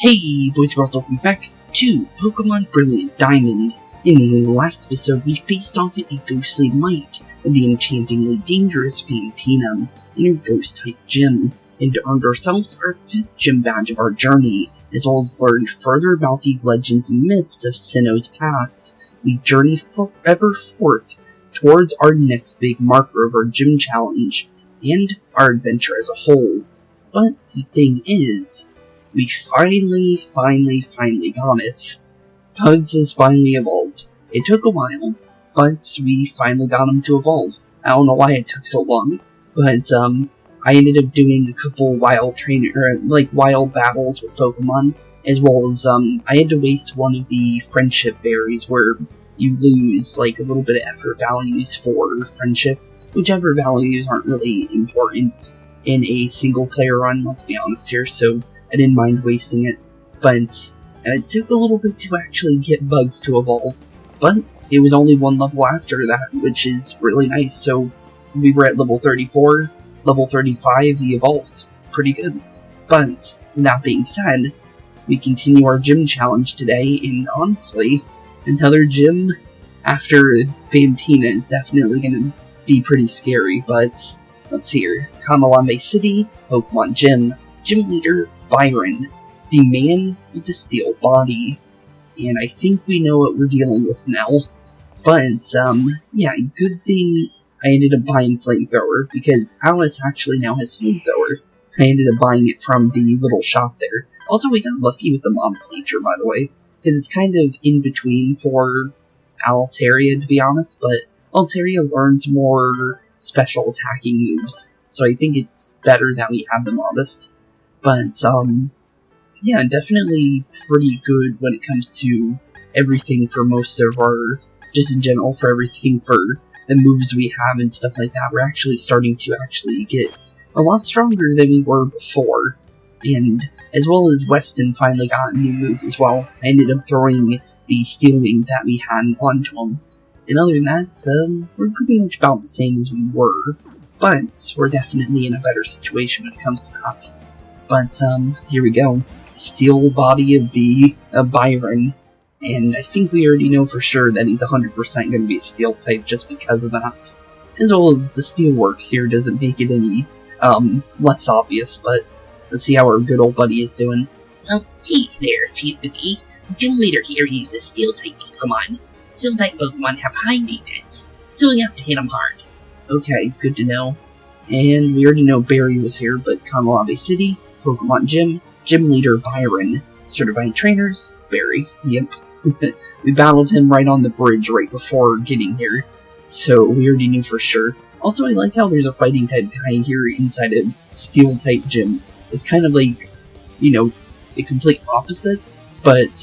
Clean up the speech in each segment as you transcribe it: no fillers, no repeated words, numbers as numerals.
Hey boys and girls, welcome back to Pokemon Brilliant Diamond. In the last episode, we faced off with the ghostly might of the enchantingly dangerous Fantina in her ghost-type gym, and earned ourselves our 5th gym badge of our journey, as well as learned further about the legends and myths of Sinnoh's past. We journey forever forth towards our next big marker of our gym challenge, and our adventure as a whole. But the thing is, we finally got it. Bugs has finally evolved. It took a while, but we finally got him to evolve. I don't know why it took so long, but I ended up doing a couple wild wild battles with Pokemon, as well as I had to waste one of the friendship berries where you lose like a little bit of effort values for friendship, whichever values aren't really important in a single player run, let's be honest here, so I didn't mind wasting it, but it took a little bit to actually get Bugs to evolve, but it was only one level after that, which is really nice. So we were at level 34, level 35, he evolves. Pretty good. But, that being said, we continue our gym challenge today, and honestly, another gym after Fantina is definitely going to be pretty scary, but let's see here. Kamalame City, Pokemon Gym, Gym Leader Byron, the man with the steel body, and I think we know what we're dealing with now. But, yeah, good thing I ended up buying Flamethrower, because Alice actually now has Flamethrower. I ended up buying it from the little shop there. Also, we got lucky with the Modest Nature, by the way, because it's kind of in between for Altaria, to be honest, but Altaria learns more special attacking moves, so I think it's better that we have the Modest. But, yeah, definitely pretty good when it comes to everything for most of our, just in general, for everything for the moves we have and stuff like that. We're actually starting to get a lot stronger than we were before. And, as well as Weston finally got a new move as well. I ended up throwing the Steel Wing that we had onto him. And other than that, we're pretty much about the same as we were. But, we're definitely in a better situation when it comes to that. But, here we go. The steel body of Byron. And I think we already know for sure that he's 100% going to be a steel type just because of that. As well as the Steelworks here doesn't make it any, less obvious, but let's see how our good old buddy is doing. Well, hey there, Chief to be. The gym leader here uses steel-type Pokemon. Steel-type Pokemon have high defense, so we have to hit them hard. Okay, good to know. And we already know Barry was here, but Kamalame City, Pokemon Gym, Gym Leader Byron, Certified Trainers, Barry, yep. We battled him right on the bridge right before getting here, so we already knew for sure. Also, I like how there's a fighting type guy here inside a steel type gym. It's kind of like, you know, a complete opposite, but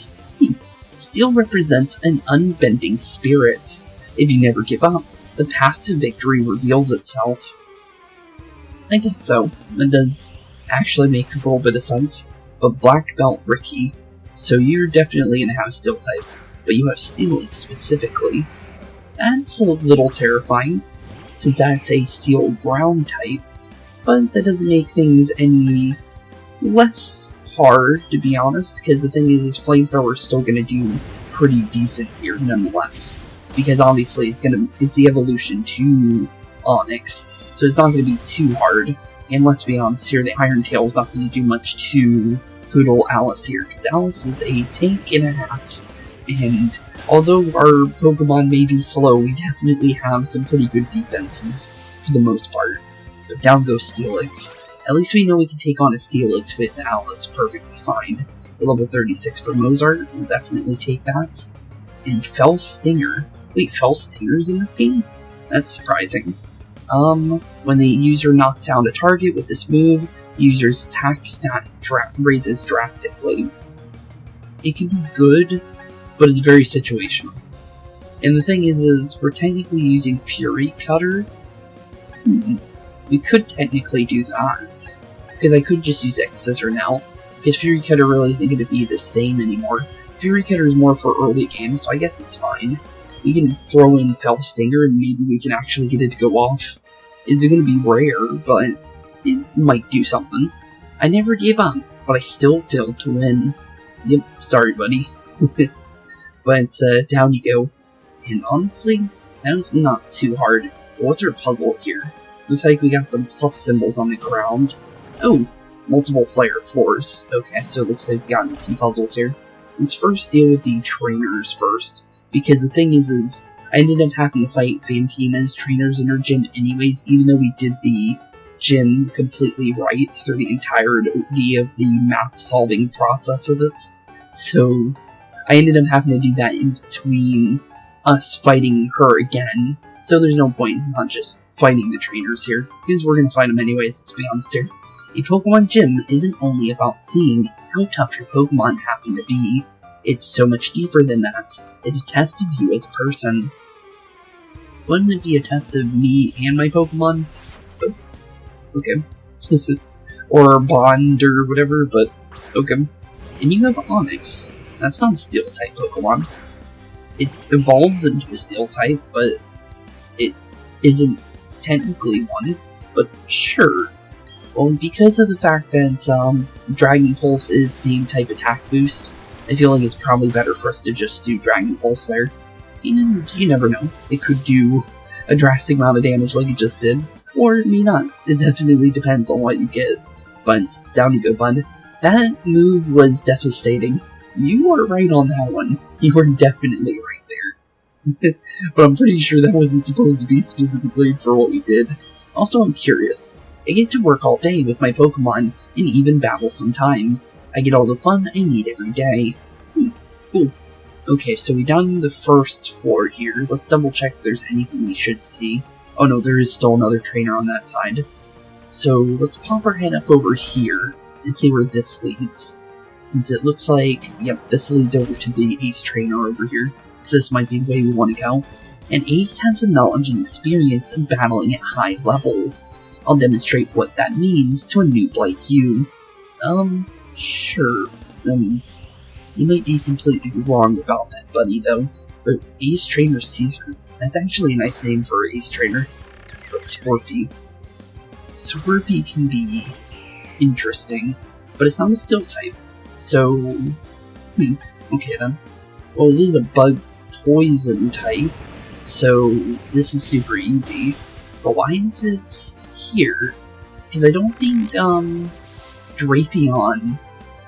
steel represents an unbending spirit. If you never give up, the path to victory reveals itself. I guess so. That does actually make a little bit of sense. But Black Belt Ricky, so you're definitely going to have Steel type, but you have Steel specifically. That's a little terrifying, since that's a Steel ground type, but that doesn't make things any less hard, to be honest, because the thing is Flamethrower's still going to do pretty decent here nonetheless, because obviously it's the evolution to Onyx, so it's not going to be too hard. And let's be honest here, the Iron Tail's not going to do much to good old Alice here, because Alice is a tank and a half. And although our Pokemon may be slow, we definitely have some pretty good defenses for the most part. But down goes Steelix. At least we know we can take on a Steelix with Alice perfectly fine. The level 36 for Mozart, we'll definitely take that. And Fell Stinger. Wait, Fell Stinger's in this game? That's surprising. When the user knocks out a target with this move, the user's attack stat raises drastically. It can be good, but it's very situational. And the thing is we're technically using Fury Cutter. We could technically do that, because I could just use X-Scissor now, because Fury Cutter really isn't going to be the same anymore. Fury Cutter is more for early game, so I guess it's fine. We can throw in Fell Stinger and maybe we can actually get it to go off. It's going to be rare, but it might do something. I never gave up, but I still failed to win. Yep, sorry, buddy. But, down you go. And honestly, that was not too hard. What's our puzzle here? Looks like we got some plus symbols on the ground. Oh, multiple player floors. Okay, so it looks like we got some puzzles here. Let's first deal with the trainers first. Because the thing is I ended up having to fight Fantina's trainers in her gym anyways, even though we did the gym completely right through the entirety of the map-solving process of it. So, I ended up having to do that in between us fighting her again. So there's no point in not just fighting the trainers here, because we're gonna fight them anyways, let's be honest here. A Pokemon gym isn't only about seeing how tough your Pokemon happen to be. It's so much deeper than that. It's a test of you as a person. Wouldn't it be a test of me and my Pokemon? Oh, okay. Or Bond or whatever, but okay. And you have Onix. That's not a Steel-type Pokemon. It evolves into a Steel-type, but it isn't technically one. But sure. Well, because of the fact that Dragon Pulse is Steam-type attack boost, I feel like it's probably better for us to just do Dragon Pulse there. And you never know, it could do a drastic amount of damage like it just did, or it may not. It definitely depends on what you get. But down you go, bud. That move was devastating. You are right on that one. You were definitely right there. But I'm pretty sure that wasn't supposed to be specifically for what we did. Also, I'm curious. I get to work all day with my Pokemon, and even battle sometimes. I get all the fun I need every day. Cool. Okay, so we done the first floor here. Let's double check if there's anything we should see. Oh no, there is still another trainer on that side. So let's pop our head up over here and see where this leads. Since it looks like, yep, this leads over to the Ace trainer over here. So this might be the way we want to go. And Ace has the knowledge and experience of battling at high levels. I'll demonstrate what that means to a noob like you. Sure. You might be completely wrong about that, buddy, though. But Ace Trainer Caesar, that's actually a nice name for Ace Trainer. But Scorpy. Scorpy can be interesting, but it's not a Steel type. So, okay then. Well, it is a Bug Poison type, so this is super easy. But why is it here? Because I don't think, Drapion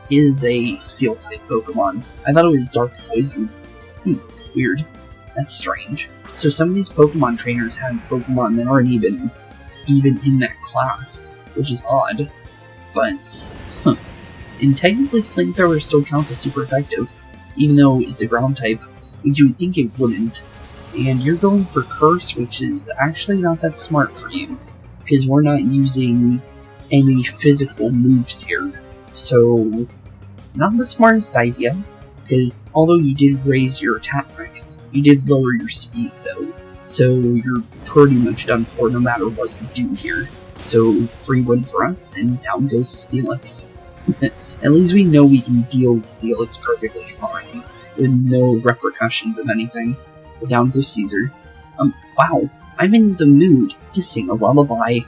is a Steel-type Pokemon. I thought it was Dark Poison. Weird. That's strange. So some of these Pokemon trainers have Pokemon that aren't even in that class, which is odd. But, and technically Flamethrower still counts as super effective, even though it's a ground type, which you would think it wouldn't. And you're going for Curse, which is actually not that smart for you, because we're not using any physical moves here. So, not the smartest idea, because although you did raise your attack, you did lower your speed though, so you're pretty much done for no matter what you do here. So, free win for us, and down goes Steelix. At least we know we can deal with Steelix perfectly fine, with no repercussions of anything. But down goes Caesar. Wow, I'm in the mood to sing a lullaby.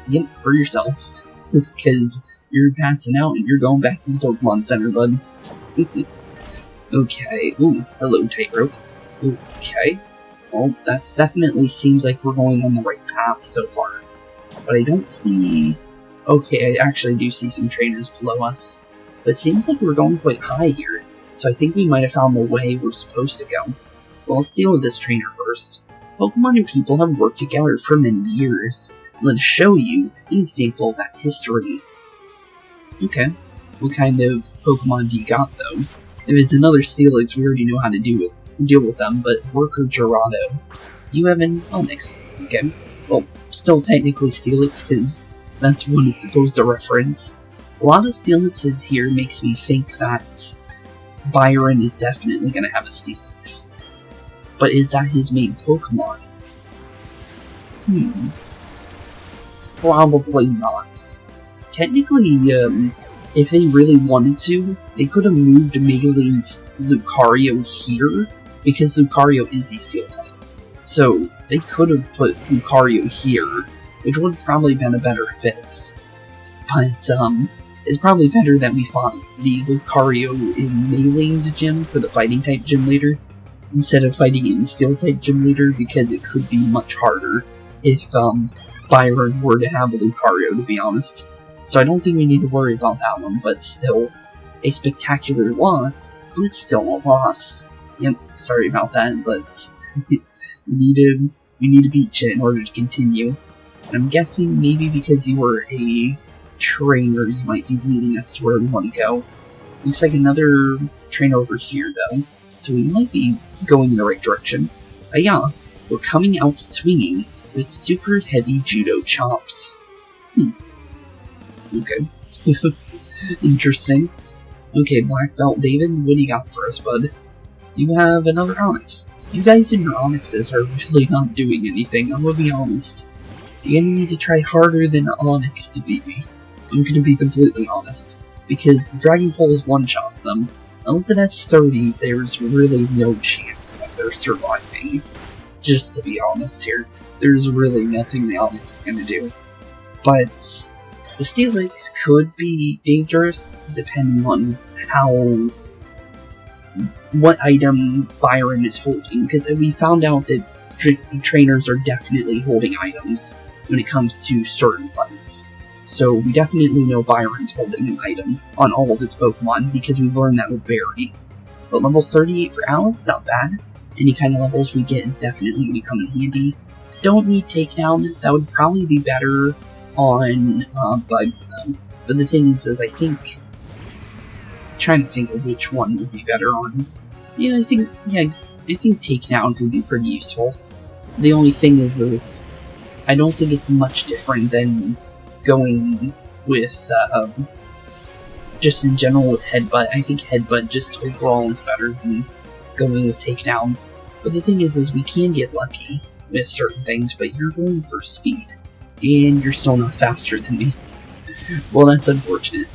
Yep, for yourself. Because you're passing out and you're going back to the Pokemon Center, bud. Okay, ooh, hello, Tightrope. Okay, well, that definitely seems like we're going on the right path so far. But I don't see... Okay, I actually do see some trainers below us. But it seems like we're going quite high here, so I think we might have found the way we're supposed to go. Well, let's deal with this trainer first. Pokemon and people have worked together for many years. Let us show you an example of that history. Okay, what kind of Pokemon do you got, though? If it's another Steelix, we already know how to deal with them, but Worker Gyarados. You have an Onix. Okay, well, still technically Steelix, because that's what it's supposed to reference. A lot of Steelixes here makes me think that Byron is definitely going to have a Steelix. But is that his main Pokemon? Probably not. Technically, if they really wanted to, they could have moved Maylene's Lucario here, because Lucario is a Steel type. So, they could have put Lucario here, which would have probably been a better fit. But, It's probably better that we fought the Lucario in Melee's gym for the fighting-type gym leader, instead of fighting in the Steel-type gym leader, because it could be much harder if Byron were to have a Lucario, to be honest. So I don't think we need to worry about that one, but still, a spectacular loss, but it's still a loss. Yep, sorry about that, but we need to beat you in order to continue. And I'm guessing maybe because you were a trainer, you might be leading us to where we want to go. Looks like another trainer over here, though, so we might be going in the right direction. But yeah, we're coming out swinging with super heavy judo chops. Okay. Interesting. Okay, Black Belt David, what do you got for us, bud? You have another Onyx. You guys and your Onyxes are really not doing anything, I'm gonna be honest. You're gonna need to try harder than Onyx to beat me. I'm gonna be completely honest. Because the Dragon Pulse one-shots them. Unless it has 30, there's really no chance that they're surviving. Just to be honest here. There's really nothing the Onyx is gonna do. But the Steelix could be dangerous depending on what item Byron is holding, because we found out that trainers are definitely holding items when it comes to certain fights. So we definitely know Byron's holding an item on all of his Pokemon, because we've learned that with Barry. But level 38 for Alice, not bad. Any kind of levels we get is definitely going to come in handy. Don't need Takedown, that would probably be better on Bugs though. But the thing is I think, trying to think of which one would be better on. I think Takedown could be pretty useful. The only thing is I don't think it's much different than going with, just in general with Headbutt. I think Headbutt just overall is better than going with Takedown. But the thing is we can get lucky with certain things, but you're going for speed. And you're still not faster than me. Well, that's unfortunate.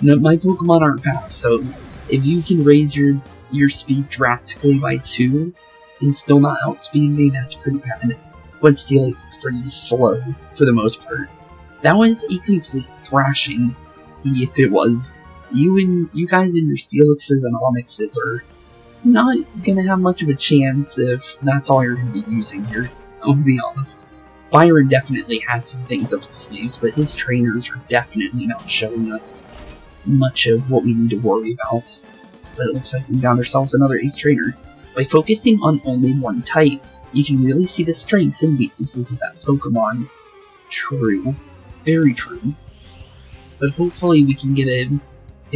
No, my Pokemon aren't fast, so if you can raise your speed drastically by 2 and still not outspeed me, that's pretty bad. But Steelix is pretty slow for the most part. That was a complete thrashing, if it was. You guys and your Steelixes and Onyxes are not gonna have much of a chance if that's all you're gonna be using here. I'm gonna be honest. Byron definitely has some things up his sleeves, but his trainers are definitely not showing us much of what we need to worry about. But it looks like we got ourselves another ace trainer. By focusing on only one type, you can really see the strengths and weaknesses of that Pokemon. True. Very true. But hopefully we can get a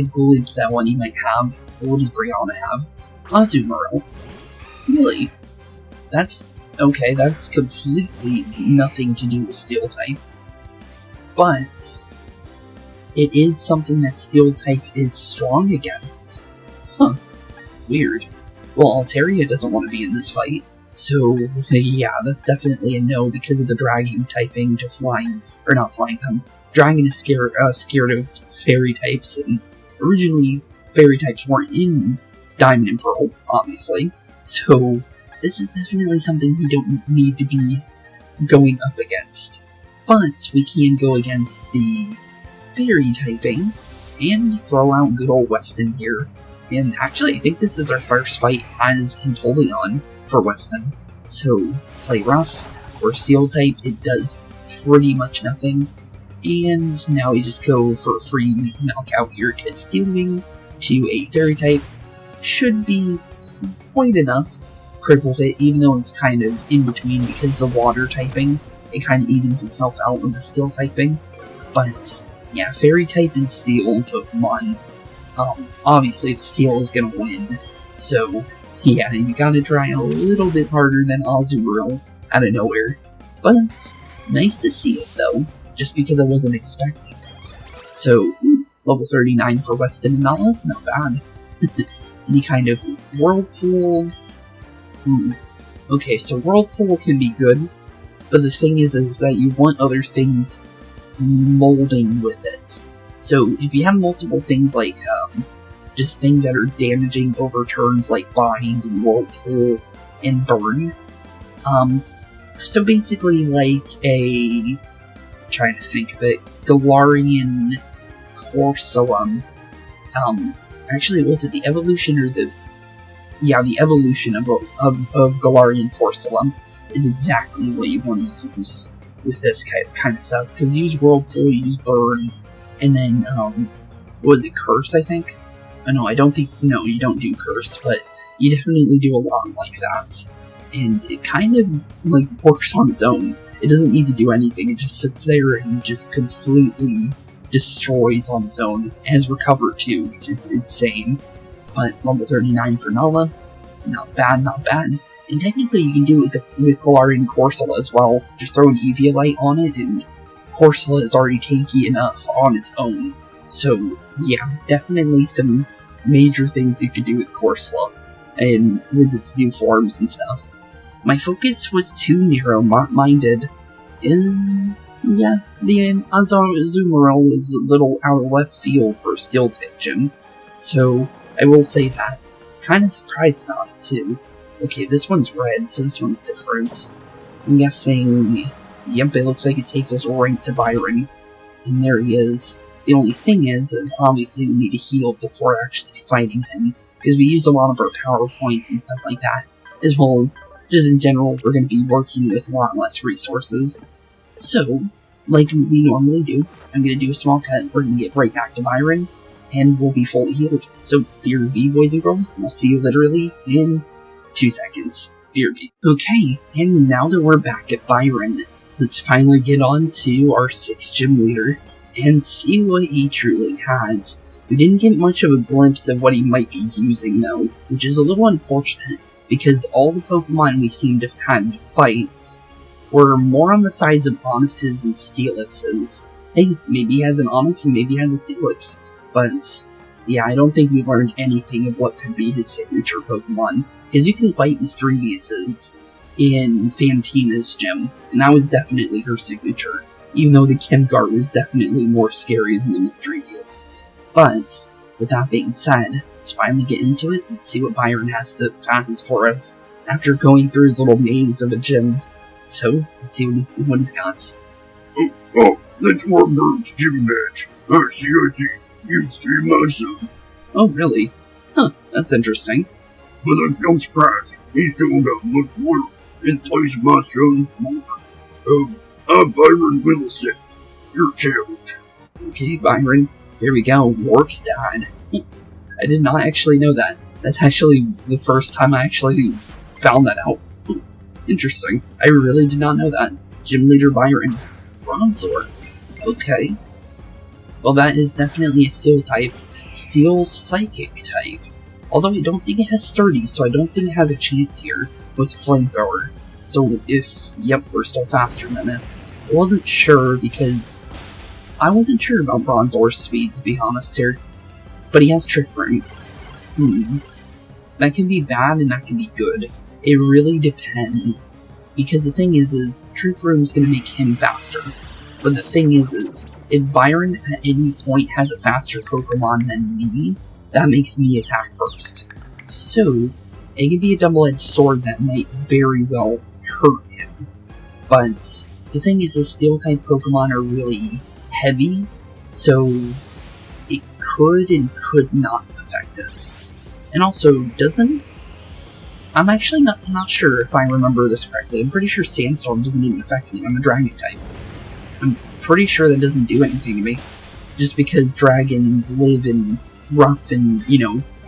glimpse at what he might have. What does Brianna have? Azumarill. Really? That's okay, that's completely nothing to do with Steel-type. But it is something that Steel-type is strong against. Huh. Weird. Well, Altaria doesn't want to be in this fight. So, yeah, that's definitely a no because of the Dragon typing to Flying. Or not Flying, Dragon is scared of Fairy types, and originally Fairy types weren't in Diamond and Pearl, obviously. So, this is definitely something we don't need to be going up against. But we can go against the Fairy typing and throw out good old Weston here. And actually, I think this is our first fight as Empoleon for Weston. So, play rough. Or Steel type, it does pretty much nothing. And now we just go for a free knockout here, because Steel Wing to a Fairy type should be quite enough. Critical hit, even though it's kind of in between because the water typing, it kind of evens itself out with the Steel typing. But yeah, Fairy type and Steel Pokemon, obviously the Steel is gonna win. So yeah, you gotta try a little bit harder than Azumarill out of nowhere. But nice to see it though, just because I wasn't expecting this. So level 39 for Weston and Mala, not bad. Any kind of Whirlpool. Okay, so Whirlpool can be good, but the thing is that you want other things molding with it. So if you have multiple things like, just things that are damaging over turns like Bind and Whirlpool and Burn, so basically like a, trying to think of it, Galarian Corsola. Actually, was it the evolution or the... Yeah, the evolution of Galarian Corsola is exactly what you want to use with this kind of stuff. Because you use Whirlpool, you use Burn, and then, was it Curse, I think? Oh, no, I don't think... No, you don't do Curse, but you definitely do a lot like that. And it kind of, like, works on its own. It doesn't need to do anything, it just sits there and just completely destroys on its own. It has Recover too, which is insane. But level 39 for Nala, not bad, not bad. And technically you can do it with Galarian Corsola as well. Just throw an Eviolite on it, and Corsola is already tanky enough on its own. So yeah, definitely some major things you could do with Corsola, and with its new forms and stuff. My focus was too narrow-minded. Yeah, the Azumarill was a little out of left field for a Steel-type gym, so I will say that. Kinda surprised about it too. Okay, this one's red, so this one's different. I'm guessing... Yep, it looks like it takes us right to Byron. And there he is. The only thing is obviously we need to heal before actually fighting him, because we used a lot of our power points and stuff like that, as well as just in general, we're going to be working with a lot less resources. So, like we normally do, I'm going to do a small cut, we're going to get right back to Byron, and we'll be fully healed. So, BRB, boys and girls, and I'll see you literally in 2 seconds. BRB. Okay, and now that we're back at Byron, let's finally get on to our 6th gym leader, and see what he truly has. We didn't get much of a glimpse of what he might be using though, which is a little unfortunate, because all the Pokemon we seem to have had fights were more on the sides of Onyxes and Steelixes. Hey, maybe he has an Onyx and maybe he has a Steelix, but yeah, I don't think we've learned anything of what could be his signature Pokemon, because you can fight Misdreavuses in Fantina's gym, and that was definitely her signature, even though the Gengar was definitely more scary than the Misdreavus. But, with that being said, let's finally get into it and see what Byron has for us after going through his little maze of a gym. So, let's see what he's got. Oh, that's Warbird's gym badge. I see. You 3 months of. Oh, really? Huh, that's interesting. But I feel surprised. He's still got much work in place of my son's work. I'm Byron Middlesex. Your challenge. Okay, Byron. Here we go. Warp's dad. I did not actually know that. That's actually the first time I actually found that out. Interesting. I really did not know that. Gym Leader Byron. Bronzor. Okay. Well, that is definitely a Steel type. Steel Psychic type. Although I don't think it has Sturdy, so I don't think it has a chance here with Flamethrower. So yep, we're still faster than it. I wasn't sure because I wasn't sure about Bronzor's speed, to be honest here. But he has Trick Room. That can be bad and that can be good. It really depends. Because the thing is Trick Room is going to make him faster. But the thing is if Byron at any point has a faster Pokemon than me, that makes me attack first. So, it can be a double-edged sword that might very well hurt him. But the thing is Steel-type Pokemon are really heavy, so it could and could not affect us. And also, I'm actually not sure if I remember this correctly. I'm pretty sure Sandstorm doesn't even affect me. I'm a Dragon type. I'm pretty sure that doesn't do anything to me. Just because dragons live in rough and,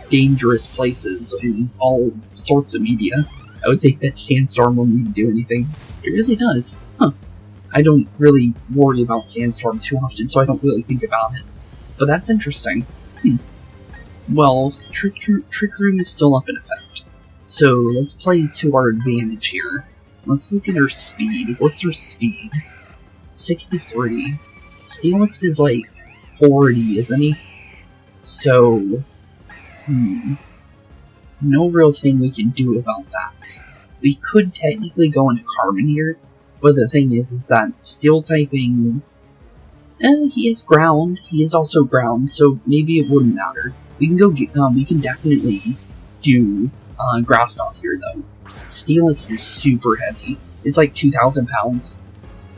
dangerous places in all sorts of media, I would think that Sandstorm won't even do anything. It really does. Huh. I don't really worry about Sandstorm too often, so I don't really think about it. But that's interesting. Well, Trick Room is still up in effect. So, let's play to our advantage here. Let's look at her speed. What's her speed? 63. Steelix is like 40, isn't he? So, no real thing we can do about that. We could technically go into Carbon here, but the thing is that Steel typing, he is ground. He is also ground, so maybe it wouldn't matter. We can we can definitely do Grass Knot here though. Steelix is super heavy. It's like 2,000 pounds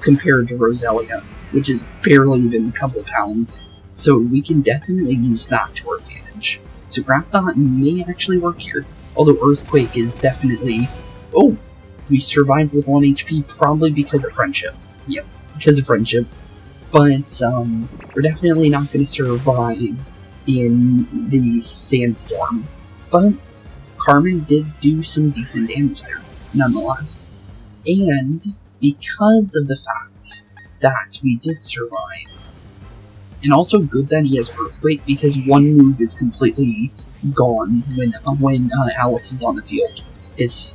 compared to Roselia, which is barely even a couple pounds. So we can definitely use that to our advantage. So Grass Knot may actually work here. Although Earthquake is definitely... Oh! We survived with 1 HP, probably because of friendship. Yep, because of friendship. But, we're definitely not going to survive in the Sandstorm. But Carmen did do some decent damage there, nonetheless. And because of the fact that we did survive, and also good that he has Earthquake, because one move is completely gone when Alice is on the field. His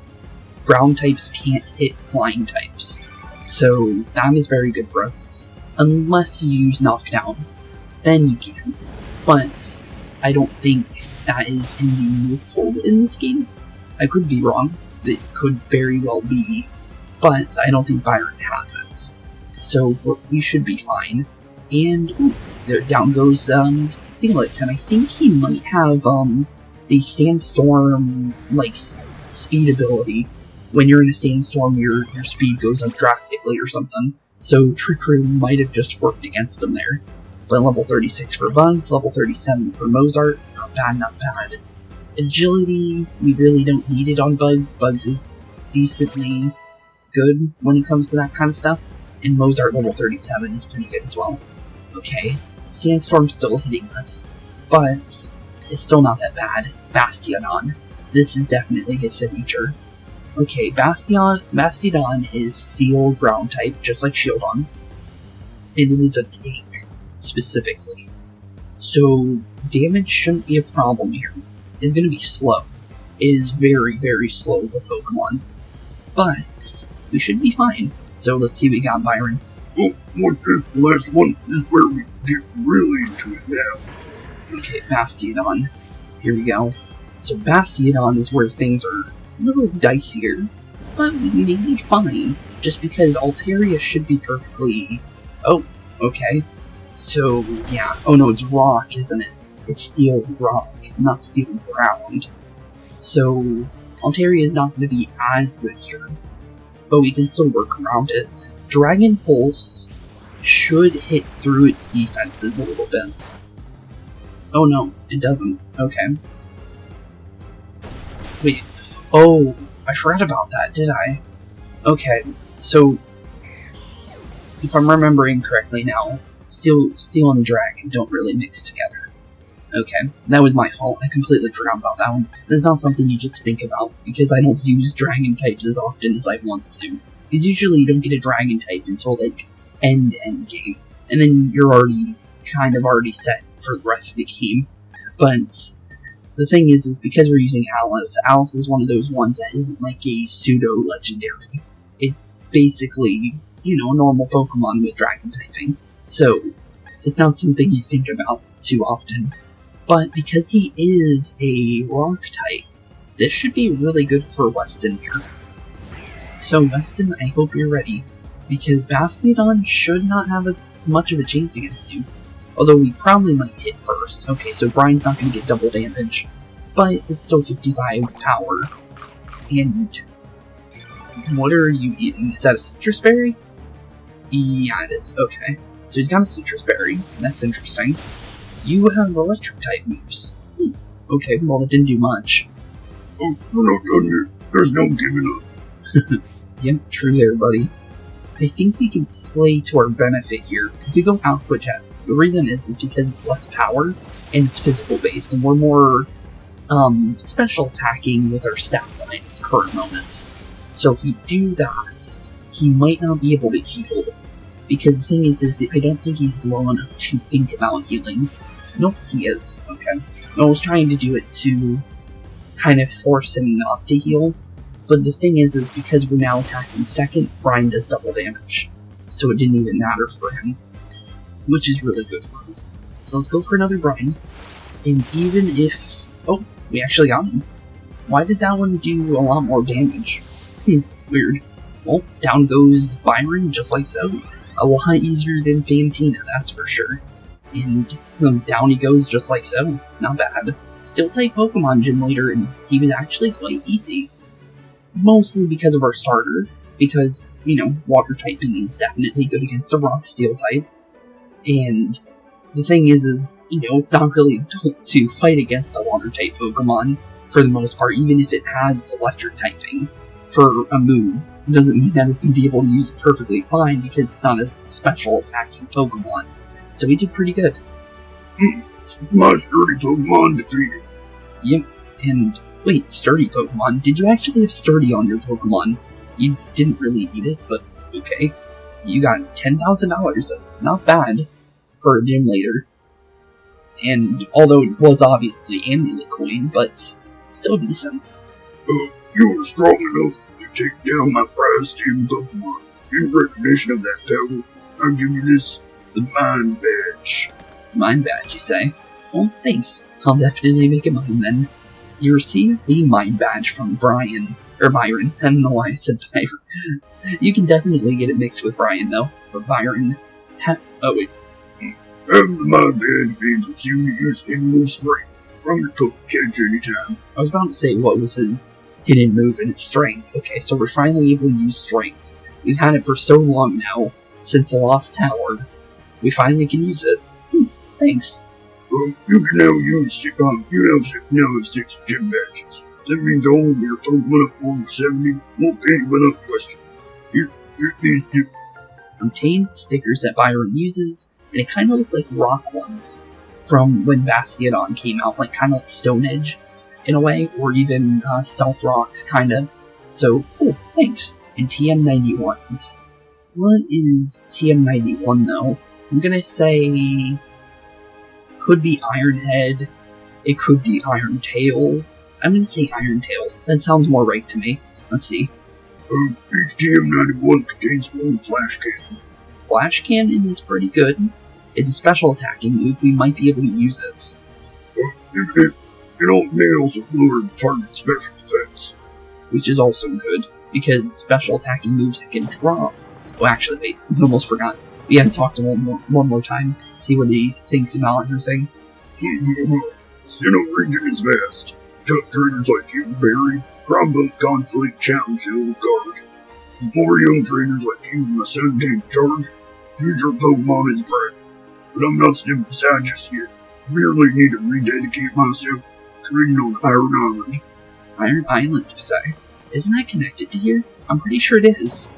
ground types can't hit flying types. So that is very good for us. Unless you use Knockdown. Then you can. But I don't think that is in the move pool in this game. I could be wrong. It could very well be. But I don't think Byron has it. So we should be fine. And ooh, there down goes Steelix, and I think he might have the Sandstorm like speed ability. When you're in a Sandstorm, your speed goes up drastically or something. So Trick Room might have just worked against him there. But level 36 for Bugs, level 37 for Mozart. Not bad, not bad. Agility, we really don't need it on Bugs. Bugs is decently good when it comes to that kind of stuff. And Mozart level 37 is pretty good as well. Okay, Sandstorm's still hitting us, but it's still not that bad. Bastiodon. This is definitely his signature. Okay, Bastiodon is Steel Ground type, just like Shieldon. And it is a tank, specifically. So, damage shouldn't be a problem here. It's going to be slow. It is very, very slow, the Pokemon. But, we should be fine. So, let's see what we got, Byron. Oh, what's this? The last one is where we get really into it now. Okay, Bastiodon. Here we go. So Bastiodon is where things are a little dicier, but we may be fine, just because Altaria should be perfectly... Oh, okay. So, yeah. Oh no, it's rock, isn't it? It's steel rock, not steel ground. So, Altaria is not going to be as good here, but we can still work around it. Dragon Pulse should hit through its defenses a little bit. Oh no, it doesn't. Okay. Wait. Oh, I forgot about that, did I? Okay, so if I'm remembering correctly now, Steel and Dragon don't really mix together. Okay, that was my fault. I completely forgot about that one. That's not something you just think about, because I don't use Dragon types as often as I want to. Because usually you don't get a Dragon type until, like, end game. And then you're already set for the rest of the game. But the thing is because we're using Alice, Alice is one of those ones that isn't like a pseudo-legendary. It's basically, you know, a normal Pokemon with Dragon typing. So, it's not something you think about too often. But because he is a rock type, this should be really good for Weston here. So Weston, I hope you're ready, because Bastiodon should not have much of a chance against you. Although we probably might hit first. Okay, so Brian's not going to get double damage, but it's still 55 power. And what are you eating? Is that a citrus berry? Yeah, it is. Okay. So he's got a citrus berry. That's interesting. You have electric type moves. Okay, well it didn't do much. Oh, we're not done yet. There's no giving up. Yep, true there, buddy. I think we can play to our benefit here. If we go Aqua Jet, the reason is because it's less power, and it's physical based, and we're more special attacking with our stat line at the current moments. So if we do that, he might not be able to heal. Because the thing is I don't think he's low enough to think about healing. Nope, he is. Okay. I was trying to do it to kind of force him not to heal. But the thing is because we're now attacking second, Brian does double damage. So it didn't even matter for him. Which is really good for us. So let's go for another Brian. And even if... Oh, we actually got him. Why did that one do a lot more damage? Weird. Well, down goes Byron, just like so. A lot easier than Fantina, that's for sure. And down he goes just like so. Not bad. Steel type Pokemon gym leader, and he was actually quite easy. Mostly because of our starter. Because, you know, water typing is definitely good against a rock steel type. And the thing is, it's not really built to fight against a water-type Pokemon, for the most part, even if it has electric typing for a move. It doesn't mean that it's going to be able to use it perfectly fine, because it's not a special attacking Pokemon. So we did pretty good. My sturdy Pokemon defeated. Yep, and wait, sturdy Pokemon? Did you actually have sturdy on your Pokemon? You didn't really need it, but okay. You got $10,000, that's not bad for a gym leader. And although it was obviously Amulet Coin, but still decent. You were strong enough to take down my prized team Pokemon. In recognition of that power, I'll give you this, the Mind Badge. Mind Badge, you say? Well, thanks. I'll definitely make it mine then. You receive the Mind Badge from Byron. I don't know why I said Byron. You can definitely get it mixed with Brian, though. Or Byron. Oh, wait. Having the Mind Badge enables you to use hidden move strength from your Pokédex anytime. I was about to say what was his hidden move, and it's strength. Okay, so we're finally able to use strength. We've had it for so long now, since the Lost Tower. We finally can use it. Thanks. You can now use, you have 6 gym badges. That means all of your Pokemon up 470 won't pay you without question. Here, these two. Obtain the stickers that Byron uses, and it kind of looked like rock ones from when Bastiodon came out, like kind of like Stone Edge in a way, or even Stealth Rocks, kind of. So, thanks. And TM91s. What is TM91 though? I'm gonna say could be Iron Head, it could be Iron Tail. I'm gonna say Iron Tail. That sounds more right to me. Let's see. Each TM91 contains one Flash Cannon. Flash Cannon is pretty good. It's a special attacking move, we might be able to use it. It may also lower the target's special defense. Which is also good, because special attacking moves that can drop. Oh, actually, wait, I almost forgot. We had to talk to him one more time, see what he thinks about everything. Sinnoh region is vast. Tough trainers like you, Barry, problem conflict challenge the guard. More young trainers like you, my son, take charge. Future Pokemon is bright. But I'm not stepping aside just yet. Merely need to rededicate myself to training on Iron Island. Iron Island, you say? Isn't that connected to here? I'm pretty sure it is.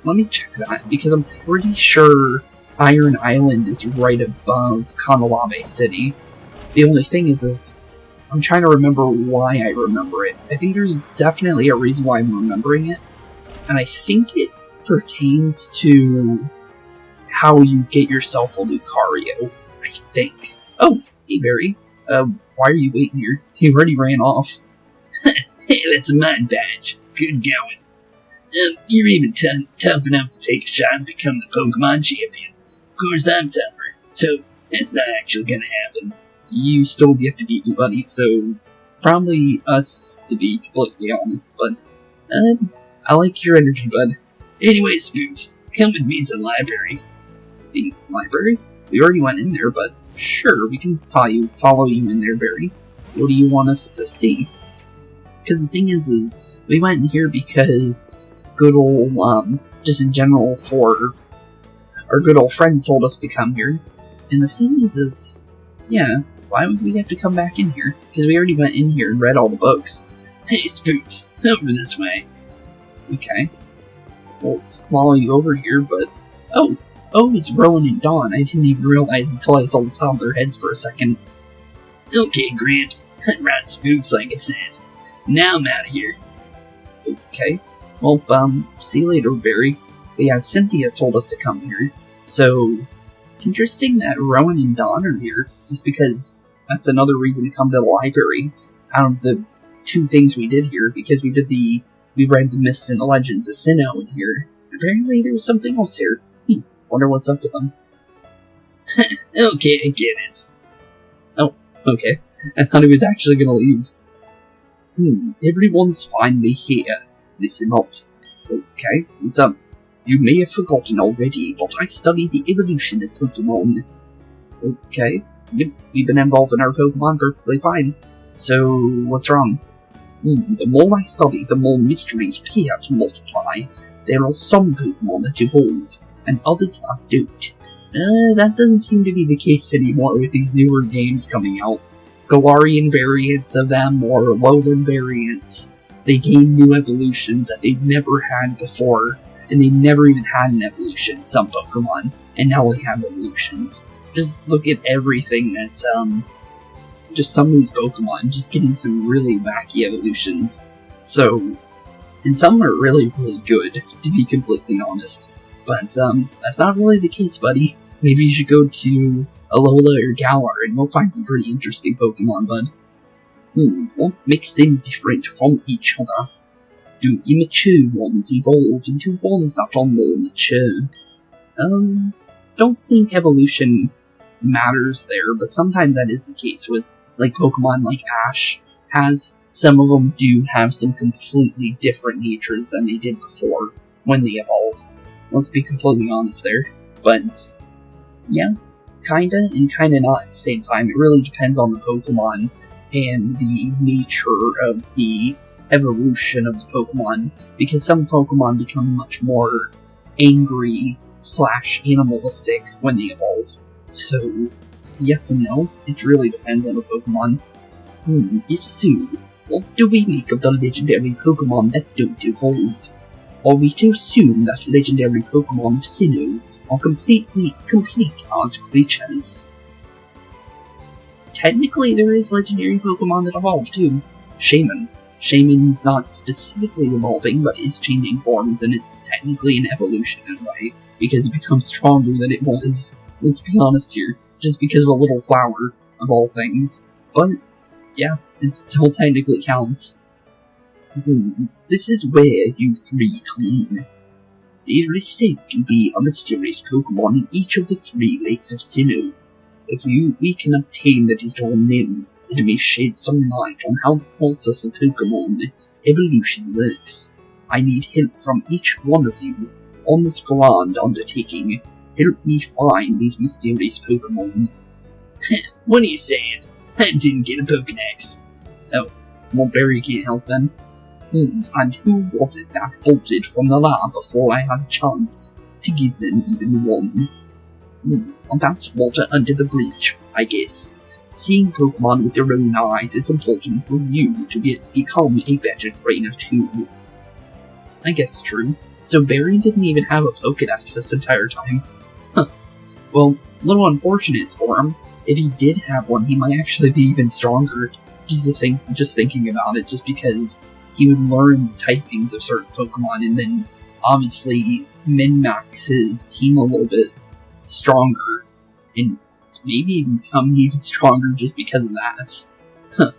Let me check that, because I'm pretty sure Iron Island is right above Kanalabe City. The only thing is I'm trying to remember why I remember it. I think there's definitely a reason why I'm remembering it, and I think it pertains to how you get yourself a Lucario, I think. Oh, hey Barry. Why are you waiting here? You already ran off. Hey, that's a Mind Badge. Good going. You're even tough enough to take a shot and become the Pokemon champion. Of course, I'm tougher, so it's not actually gonna happen. You still have to beat me, buddy, so probably us, to be completely honest, but I like your energy, bud. Anyway, Spooks, come with me to the library. The library? We already went in there, but sure, we can follow you in there, Barry. What do you want us to see? Because the thing is we went in here because good old, just in general for our good old friend told us to come here. And the thing is, yeah, why would we have to come back in here? Because we already went in here and read all the books. Hey, Spooks, over this way. Okay. We'll follow you over here, but... Oh, it's Rowan and Dawn. I didn't even realize until I saw the top of their heads for a second. Okay, Gramps. Right, Spooks, like I said. Now I'm out of here. Okay. Well, see you later, Barry. But yeah, Cynthia told us to come here. So, interesting that Rowan and Dawn are here, just because that's another reason to come to the library out of the 2 things we did here, because we read the myths and the legends of Sinnoh in here. Apparently there was something else here. Wonder what's up with them. Okay, I get it. Oh, okay. I thought he was actually gonna leave. Everyone's finally here. Listen up. Okay, what's up? You may have forgotten already, but I study the evolution of Pokemon. Okay, yep, we've been involved in our Pokemon perfectly fine. So, what's wrong? The more I study, the more mysteries appear to multiply. There are some Pokemon that evolve, and others that don't. That doesn't seem to be the case anymore with these newer games coming out. Galarian variants of them, or Alolan variants, they gain new evolutions that they've never had before, and they never even had an evolution, some Pokemon, and now they have evolutions. Just look at everything that, just some of these Pokemon just getting some really wacky evolutions. So, and some are really, really good, to be completely honest. But, that's not really the case, buddy. Maybe you should go to Alola or Galar and you'll find some pretty interesting Pokemon, bud. What makes them different from each other? Do immature ones evolve into ones that are more mature? Don't think evolution matters there, but sometimes that is the case with, like, Pokemon like Ash has. Some of them do have some completely different natures than they did before when they evolve. Let's be completely honest there. But, yeah, kinda and kinda not at the same time. It really depends on the Pokemon and the nature of the evolution of the Pokemon, because some Pokemon become much more angry / animalistic when they evolve. So, yes and no, it really depends on the Pokemon. If so, what do we make of the legendary Pokemon that don't evolve? Are we to assume that legendary Pokemon of Sinnoh are complete as creatures? Technically, there is legendary Pokemon that evolve too. Shaman. Shaman's not specifically evolving, but is changing forms, and it's technically an evolution in a way, because it becomes stronger than it was. Let's be honest here, just because of a little flower, of all things. But, yeah, it still technically counts. This is where you three come in. There is said to be a mysterious Pokemon in each of the 3 lakes of Sinnoh. If we can obtain the data on them, it may shed some light on how the process of Pokemon evolution works. I need help from each one of you on this grand undertaking. Help me find these mysterious Pokemon. What are you saying? I didn't get a Pokedex. Oh, well, Barry can't help then. And who was it that bolted from the lab before I had a chance to give them even one? Well, that's water under the bridge, I guess. Seeing Pokemon with their own eyes is important for you to become a better trainer too. I guess true. So Barry didn't even have a Pokedex this entire time. Huh. Well, a little unfortunate for him. If he did have one, he might actually be even stronger. Just thinking about it, just because he would learn the typings of certain Pokemon and then obviously min-max his team a little bit stronger, and maybe even become even stronger just because of that. Huh.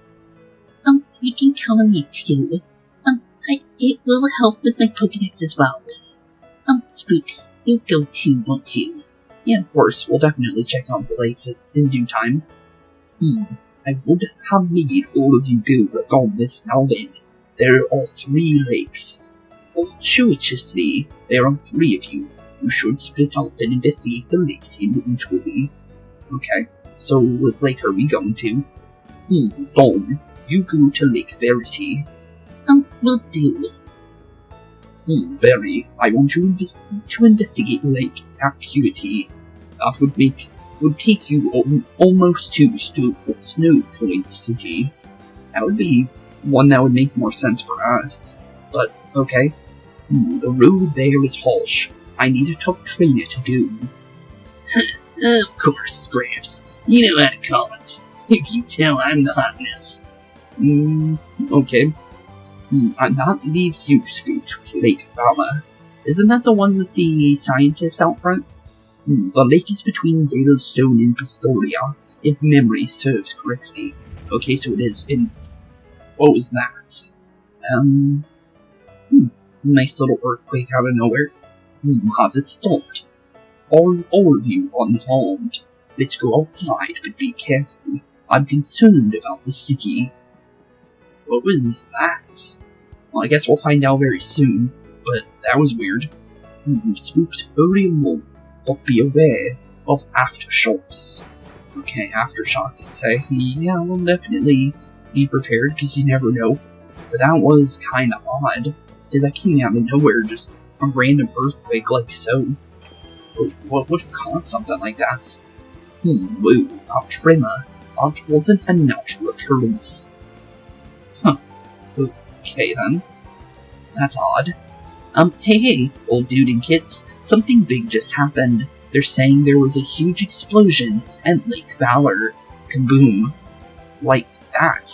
You can count on me too. It will help with my Pokedex as well. Spooks, you go too, won't you? Yeah, of course, we'll definitely check out the lakes in due time. I would have made all of you go regardless now then. There are 3 lakes. Fortuitously, there are 3 of you who should split up and investigate the lakes individually. Okay, so what lake are we going to? Dom, you go to Lake Verity. Will do. Barry, I want you to investigate Lake Acuity. That would take you almost to Snow Point City. That would be one that would make more sense for us. But, okay. The road there is harsh. I need a tough trainer to do. Of course, Scraps. You know how to call it. You can tell I'm the hotness. Okay. And that leaves you, Spooks, with Lake Valor. Isn't that the one with the scientist out front? The lake is between Veilstone and Pistoria, if memory serves correctly. Okay, so it is in... What was that? Nice little earthquake out of nowhere. Has it stopped? All of you unharmed. Let's go outside, but be careful. I'm concerned about the city. What was that? Well, I guess we'll find out very soon, but that was weird. Spooks, hurry along, but be aware of aftershocks. Okay, aftershocks, say. Yeah, we'll definitely be prepared, because you never know. But that was kinda odd, because that came out of nowhere, just a random earthquake like so. What would have caused something like that? Whoa, that tremor. That wasn't a natural occurrence. Huh. Okay then. That's odd. Hey, old dude and kids. Something big just happened. They're saying there was a huge explosion at Lake Valor. Kaboom. Like that.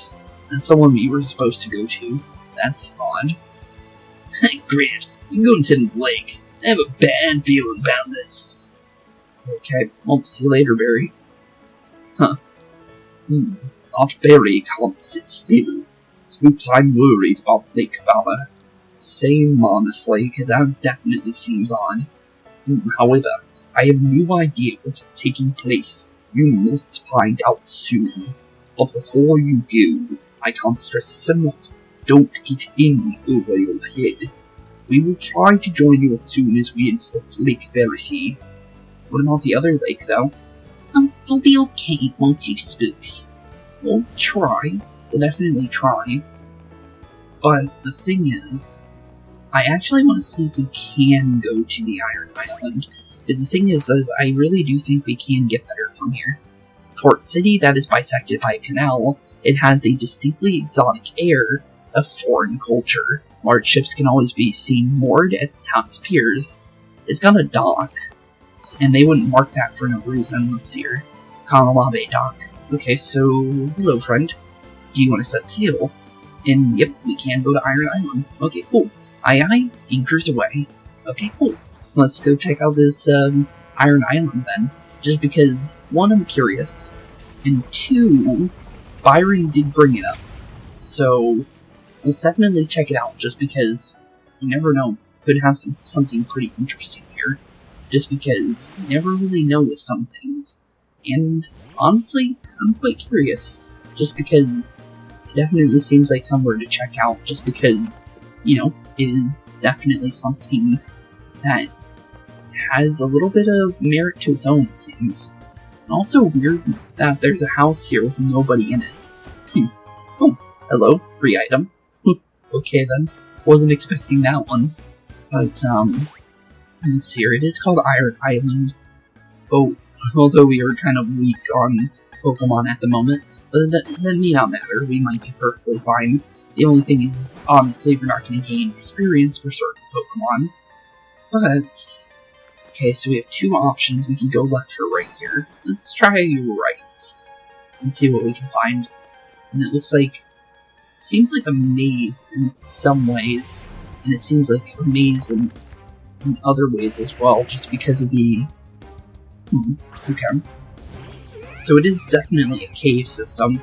That's the one we were supposed to go to. That's odd. Gramps, I'm going to the lake. I have a bad feeling about this. Okay, well, see you later, Barry. Huh. Not Barry can't sit still. Spooks, I'm worried about Lake Valor. Same, honestly, because that definitely seems odd. However, I have no idea what is taking place. You must find out soon. But before you go, I can't stress this enough. Don't get in over your head. We will try to join you as soon as we inspect Lake Verity. What about the other lake, though? You'll be okay, won't you, Spooks? We'll try. We'll definitely try. But the thing is, I actually want to see if we can go to the Iron Island. Because the thing is, I really do think we can get there from here. Port City, that is bisected by a canal, it has a distinctly exotic air of foreign culture. Large ships can always be seen moored at the town's piers. It's got a dock, and they wouldn't mark that for no reason. Let's see here. Kanalabe dock. Okay, so, hello friend. Do you want to set sail? And yep, we can go to Iron Island. Okay, cool. Aye, anchors away. Okay, cool. Let's go check out this Iron Island then. Just because, one, I'm curious, and two, Byron did bring it up. So, let's definitely check it out, just because you never know. Could have something pretty interesting here. Just because you never really know with some things. And honestly, I'm quite curious. Just because it definitely seems like somewhere to check out. Just because, you know, it is definitely something that has a little bit of merit to its own, it seems. And also weird that there's a house here with nobody in it. Oh, hello, free item. Okay then, wasn't expecting that one. But, let's see here, it is called Iron Island. Oh, although we are kind of weak on Pokemon at the moment, but that may not matter, we might be perfectly fine. The only thing is obviously we're not going to gain experience for certain Pokemon. But, okay, so we have two options, we can go left or right here. Let's try right, and see what we can find. And it looks like, seems like a maze in some ways, and it seems like a maze in other ways as well, just because of the... okay. So it is definitely a cave system,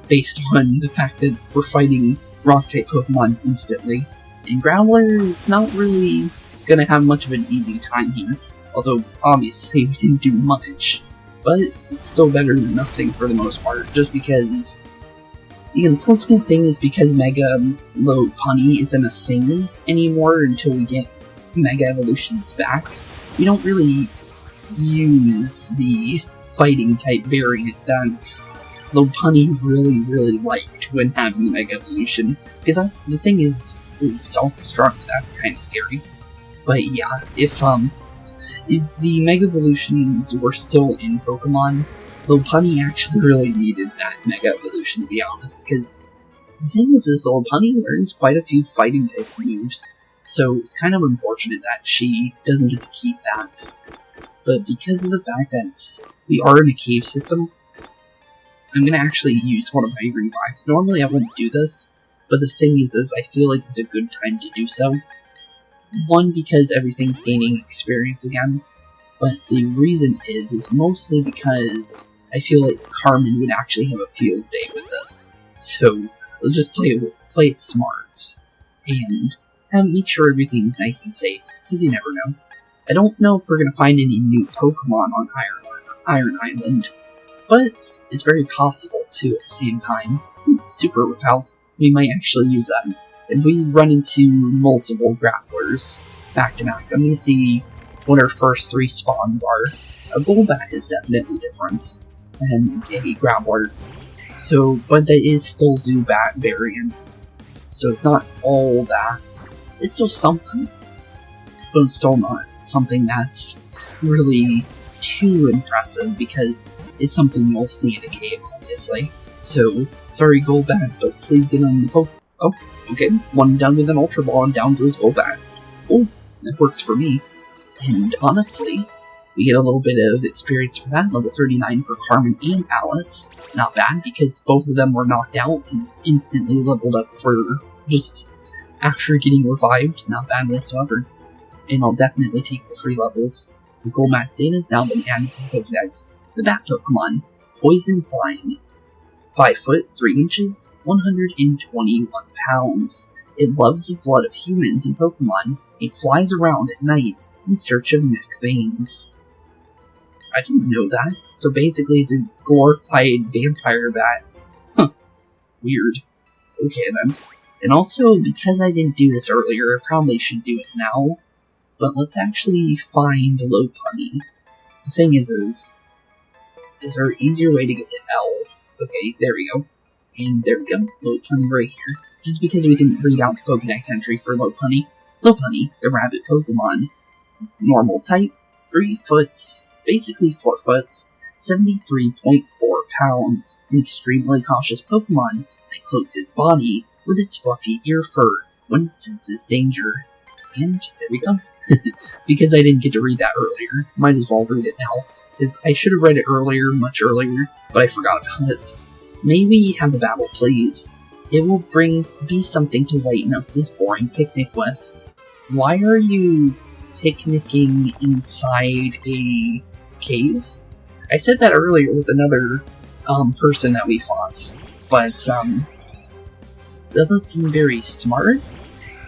based on the fact that we're fighting Rock-type Pokemon instantly, and Growler is not really gonna have much of an easy time here, although obviously we didn't do much, but it's still better than nothing for the most part, just because the unfortunate thing is because Mega Lopunny isn't a thing anymore until we get Mega Evolutions back, we don't really use the fighting type variant that Lopunny really liked when having Mega Evolution, because the thing is, self-destruct, that's kind of scary. But yeah, if the Mega Evolutions were still in Pokemon, Lopunny actually really needed that Mega Evolution, to be honest, because the thing is Lopunny learns quite a few fighting type moves, so it's kind of unfortunate that she doesn't get to keep that. But because of the fact that we are in a cave system, I'm gonna actually use one of my revives. Normally I wouldn't do this, but the thing is I feel like it's a good time to do so. One, because everything's gaining experience again, but the reason is mostly because I feel like Carmen would actually have a field day with this. So let's just play it smart, and make sure everything's nice and safe, because you never know. I don't know if we're gonna find any new Pokemon on Iron Island, but it's very possible too at the same time. Super Repel. We might actually use that. If we run into multiple grapplers back to back, I'm going to see what our first three spawns are. A Golbat is definitely different than a Grappler. So, but that is still Zubat variant. So it's not all that. It's still something. But it's still not something that's really too impressive because it's something you'll see in a cave, obviously. So, sorry Golbat, but please get on the Oh, okay, one done with an Ultra Ball and down goes Golbat. Oh, that works for me. And honestly, we get a little bit of experience for that, level 39 for Carmen and Alice. Not bad, because both of them were knocked out and instantly leveled up for just after getting revived. Not bad whatsoever. And I'll definitely take the free levels. The Gold Max data has now been added to the Pokedex. The Bat Pokemon, Poison Flying. 5 foot, 3 inches, 121 pounds. It loves the blood of humans and Pokemon. It flies around at night in search of neck veins. I didn't know that. So basically it's a glorified vampire bat. Huh. Weird. Okay then. And also, because I didn't do this earlier, I probably should do it now. But let's actually find Lopunny. The thing is there an easier way to get to L? Okay, there we go. And there we go. Lopunny right here. Just because we didn't read out the Pokedex entry for Lopunny. Lopunny, the rabbit Pokemon. Normal type, 3 foot, basically 4 foot, 73.4 pounds. An extremely cautious Pokemon that cloaks its body with its fluffy ear fur when it senses danger. And there we go. Because I didn't get to read that earlier, might as well read it now. Because I should have read it earlier, much earlier, but I forgot about it. May we have a battle, please? It will be something to lighten up this boring picnic with. Why are you picnicking inside a cave? I said that earlier with another person that we fought, but doesn't seem very smart.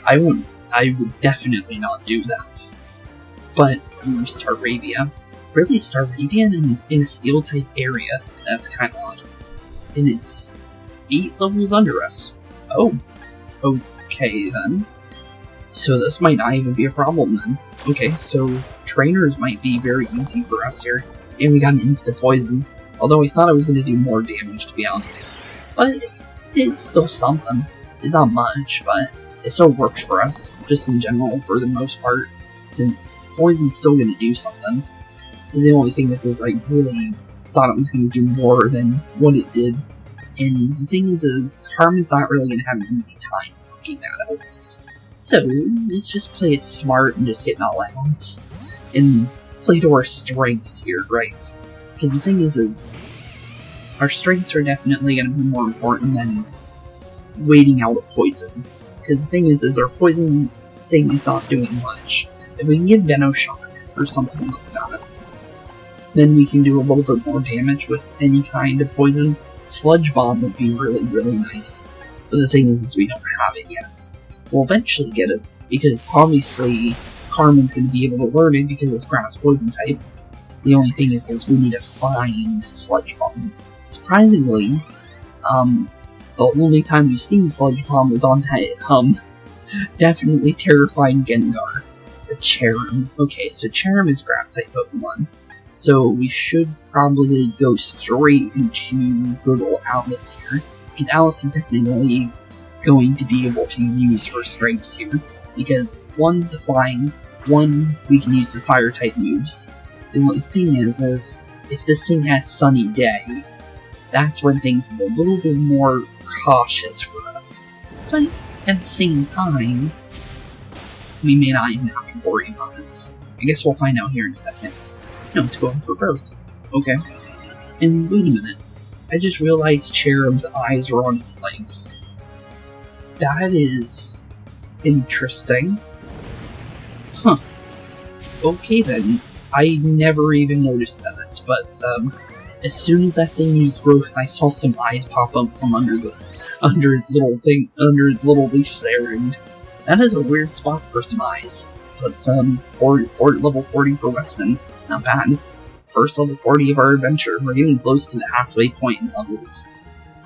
I would definitely not do that. But Staravia. Really, Staravia in a steel type area? That's kind of odd. And it's 8 levels under us. Oh, okay then. So this might not even be a problem then. Okay, so trainers might be very easy for us here. And we got an insta poison. Although I thought I was going to do more damage, to be honest. But it's still something. It's not much, but it still works for us, just in general, for the most part. Since poison's still going to do something. And the only thing is I really thought it was going to do more than what it did. And the thing is Carmen's not really going to have an easy time looking at us. So, let's just play it smart and just get all out. And play to our strengths here, right? Because the thing is our strengths are definitely going to be more important than waiting out a poison. Because the thing is our poison sting is not doing much. If we can get Venoshock or something like that, then we can do a little bit more damage with any kind of poison. Sludge Bomb would be really, really nice. But the thing is we don't have it yet. We'll eventually get it, because obviously Carmen's going to be able to learn it because it's grass poison type. The only thing is we need to find Sludge Bomb. Surprisingly, the only time we've seen Sludge Bomb was on that, definitely terrifying Gengar. The Cherrim. Okay, so Cherrim is grass type Pokemon. So we should probably go straight into good old Alice here, because Alice is definitely going to be able to use her strengths here, because 1, the flying, 1, we can use the fire type moves. The only thing is if this thing has Sunny Day, that's when things get a little bit more cautious for us. But at the same time, we may not even have to worry about it. I guess we'll find out here in a second. No, it's going for growth. Okay. And wait a minute. I just realized Cherub's eyes are on its legs. That is interesting. Huh. Okay then. I never even noticed that, but as soon as that thing used growth, I saw some eyes pop up from under its little leash there, and that is a weird spot for some eyes. But for level 40 for Weston, not bad. First level 40 of our adventure. We're getting close to the halfway point in levels.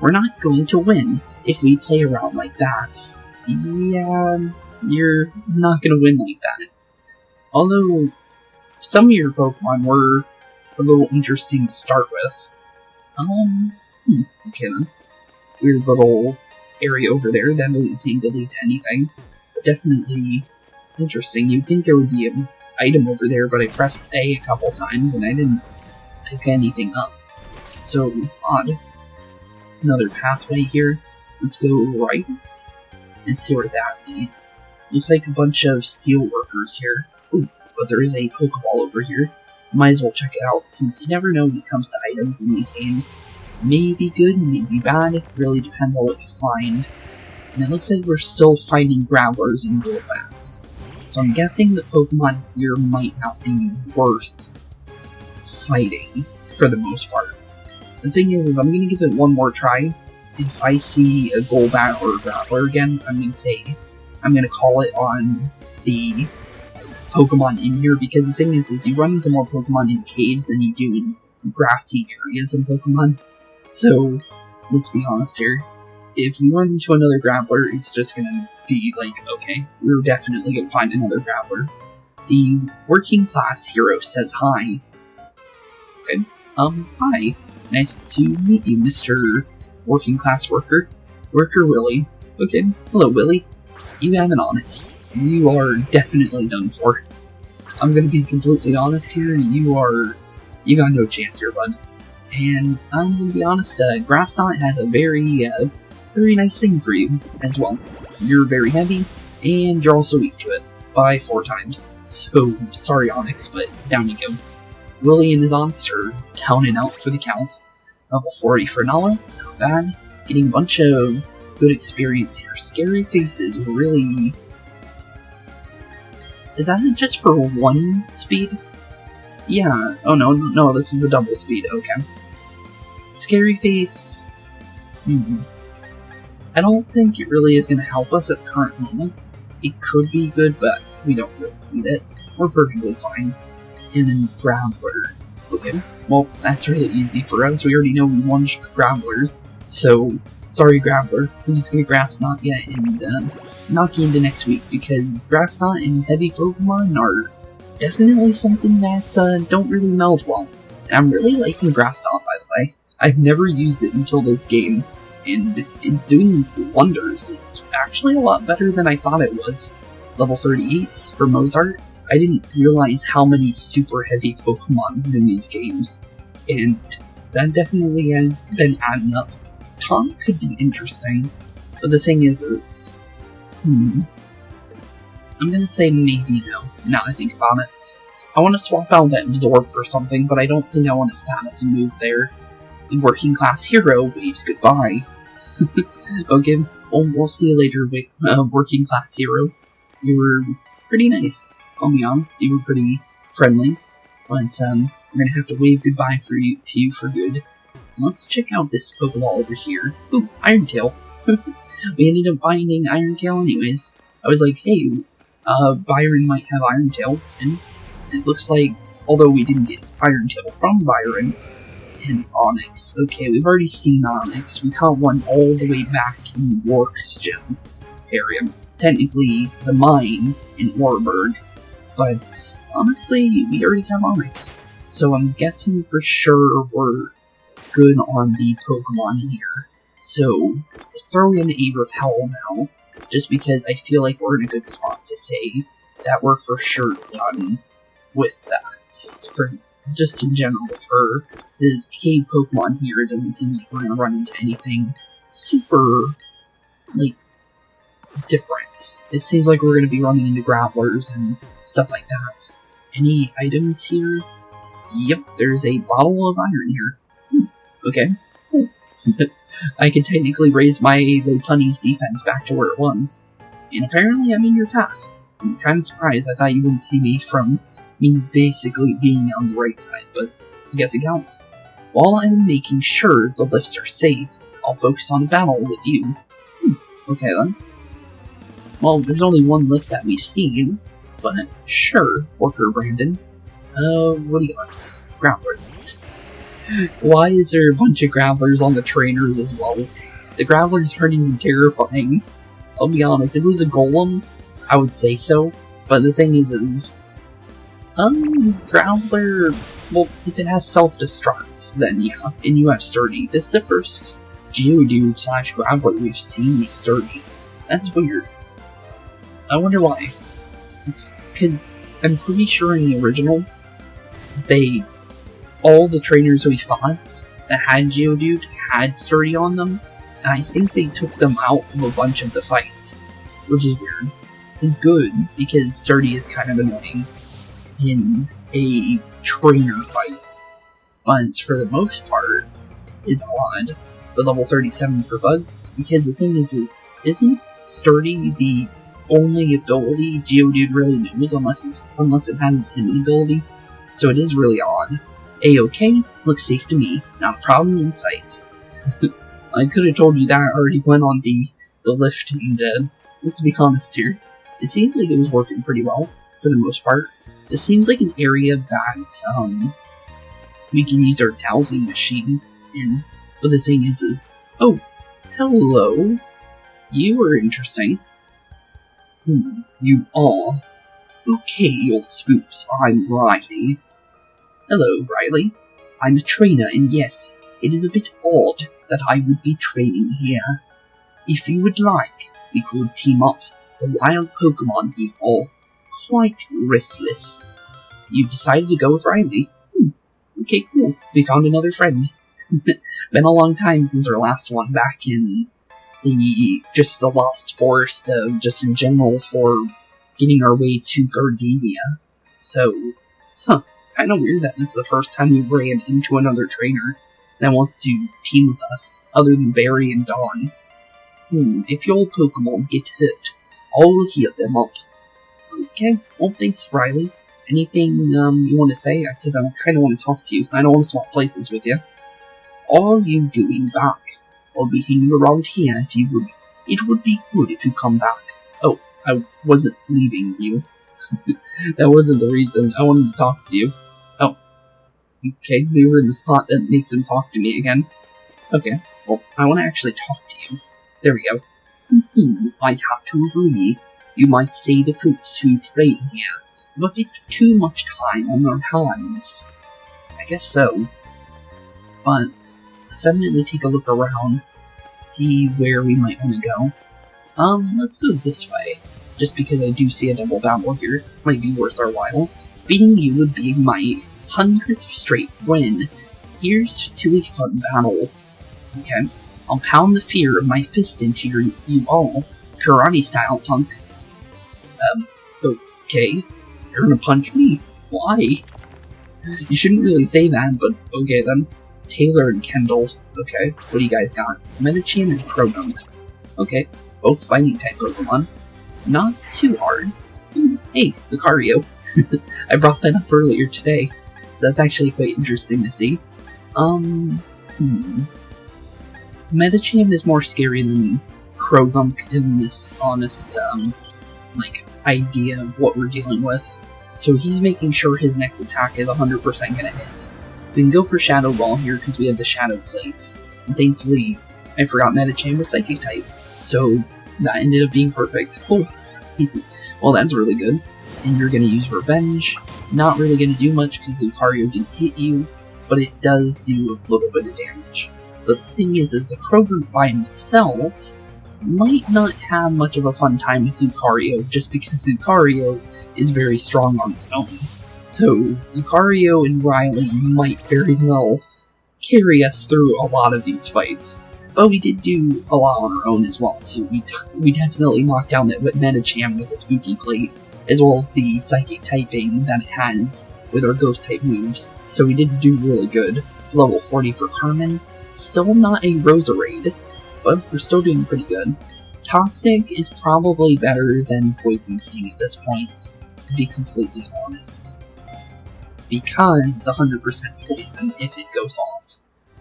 We're not going to win if we play around like that. Yeah, you're not going to win like that. Although, some of your Pokemon were a little interesting to start with. Okay then. Weird little area over there that doesn't seem to lead to anything. But definitely interesting. You'd think there would be item over there, but I pressed A a couple times and I didn't pick anything up. So odd. Another pathway here. Let's go right and see where that leads. Looks like a bunch of steel workers here. Ooh, but there is a Pokeball over here. Might as well check it out, since you never know when it comes to items in these games. Maybe good, maybe bad. It really depends on what you find. And it looks like we're still finding Gravelers and Golbats. So I'm guessing the Pokemon here might not be worth fighting, for the most part. The thing is I'm going to give it one more try. If I see a Golbat or a Graveler again, I'm going to call it on the Pokemon in here, because the thing is you run into more Pokemon in caves than you do in grassy areas in Pokemon. So, let's be honest here. If we run into another Graveler, it's just gonna be like, okay, we're definitely gonna find another Graveler. The working class hero says hi. Okay, hi. Nice to meet you, Mr. Working class worker. Worker Willie. Okay, hello Willie. You have an Onyx. You are definitely done for. I'm gonna be completely honest here, you got no chance here, bud. And I'm gonna be honest, Grassnot has a very nice thing for you as well. You're very heavy, and you're also weak to it, by 4 times. So, sorry Onyx, but down you go. Willie and his Onyx are down and out for the counts. Level 40 for Nala, not bad. Getting a bunch of good experience here. Scary Faces really... Is that just for 1 speed? Yeah. Oh no, this is the double speed. Okay. Scary Face... I don't think it really is going to help us at the current moment. It could be good, but we don't really need it. We're perfectly fine. And then Graveler. Okay, well, that's really easy for us. We already know we one-shot Gravelers. So, sorry Graveler. We're just going to Grassnot yet and knock you into next week, because Grassnot and heavy Pokemon are definitely something that don't really meld well. And I'm really liking Grassnot, by the way. I've never used it until this game, and it's doing wonders. It's actually a lot better than I thought it was. Level 38 for Mozart. I didn't realize how many super heavy Pokemon are in these games, and that definitely has been adding up. Taunt could be interesting, but the thing is I'm gonna say maybe no, now I think about it. I want to swap out that Absorb for something, but I don't think I want to status a move there. The working class hero waves goodbye. Okay, we'll see you later, working class hero. You were pretty nice, I'll be honest. You were pretty friendly, but we're gonna have to wave goodbye to you for good. Let's check out this Pokeball over here. Ooh, Iron Tail. We ended up finding Iron Tail anyways. I was like, hey, Byron might have Iron Tail, and it looks like, although we didn't get Iron Tail from Byron, and Onyx. Okay, we've already seen Onyx. We caught one all the way back in York's gym area. Technically, the mine in Warburg, but honestly, we already have Onyx. So I'm guessing for sure we're good on the Pokemon here. So, let's throw in a Repel now, just because I feel like we're in a good spot to say that we're for sure done with that. For just in general, for the cave Pokemon here, it doesn't seem like we're going to run into anything super, like, different. It seems like we're going to be running into Gravelers and stuff like that. Any items here? Yep, there's a bottle of iron here. Okay. I can technically raise my Lopunny's defense back to where it was. And apparently I'm in your path. I'm kind of surprised. I thought you wouldn't see me from me basically being on the right side, but I guess it counts. While I'm making sure the lifts are safe, I'll focus on a battle with you. Okay then. Well, there's only one lift that we've seen, but sure, Worker Brandon. What do you got? Graveler. Why is there a bunch of Gravelers on the trainers as well? The Gravelers aren't even terrifying. I'll be honest, if it was a Golem, I would say so, but the thing is Graveler, well, if it has self-destruct, then yeah, and you have Sturdy. This is the first Geodude / Graveler we've seen with Sturdy. That's weird. I wonder why. It's because I'm pretty sure in the original, all the trainers we fought that had Geodude had Sturdy on them, and I think they took them out of a bunch of the fights, which is weird. It's good, because Sturdy is kind of annoying in a trainer fight, but for the most part, it's odd. But level 37 for bugs, because the thing is isn't Sturdy the only ability Geodude really knows, unless it has its hidden ability? So it is really odd. A-OK, looks safe to me, not a problem in sights. I could have told you that I already went on the lift, and let's be honest here, it seemed like it was working pretty well, for the most part. This seems like an area that, we can use our dowsing machine in, but the thing is, oh, hello, you are interesting. You are? Okay, you're Spooks, I'm Riley. Hello, Riley. I'm a trainer, and yes, it is a bit odd that I would be training here. If you would like, we could team up. The wild Pokemon here are quite restless. You decided to go with Riley? Okay, cool. We found another friend. Been a long time since our last one back in the Lost Forest, just in general for getting our way to Gardenia. So, kinda weird that this is the first time we've ran into another trainer that wants to team with us, other than Barry and Dawn. If your Pokemon get hurt, I'll heal them up. Okay, well thanks, Riley. Anything you want to say? Because I kind of want to talk to you. I don't want to swap places with you. Are you going back? I'll be hanging around here if you would. It would be good if you come back. Oh, I wasn't leaving you. That wasn't the reason. I wanted to talk to you. Oh. Okay, we were in the spot that makes him talk to me again. Okay, well, I want to actually talk to you. There we go. I'd have to agree. You might say the folks who train here have a bit too much time on their hands. I guess so. But let's definitely take a look around, see where we might want to go. Let's go this way. Just because I do see a double battle here, might be worth our while. Beating you would be my 100th straight win. Here's to a fun battle. Okay, I'll pound the fear of my fist into you all, karate style, punk. Okay, you're gonna punch me? Why? You shouldn't really say that, but okay then. Taylor and Kendall. Okay, what do you guys got? Medicham and Croagunk. Okay, both fighting type Pokemon. Not too hard. Hey, Lucario. I brought that up earlier today, so that's actually quite interesting to see. Medicham is more scary than Croagunk in this honest, idea of what we're dealing with. So he's making sure his next attack is 100% gonna hit. We can go for Shadow Ball here because we have the Shadow Plates. And thankfully, I forgot Medicham was Psychic type. So that ended up being perfect. Oh. Well, that's really good. And you're gonna use Revenge. Not really gonna do much because Lucario didn't hit you, but it does do a little bit of damage. But the thing is the Croagunk by himself might not have much of a fun time with Lucario, just because Lucario is very strong on its own. So, Lucario and Riley might very well carry us through a lot of these fights. But we did do a lot on our own as well, too. We definitely knocked down that Medicham with a Spooky Plate, as well as the Psychic typing that it has with our Ghost-type moves. So we did do really good. Level 40 for Carmen. Still not a Roserade, but we're still doing pretty good. Toxic is probably better than Poison Sting at this point, to be completely honest. Because it's 100% poison if it goes off.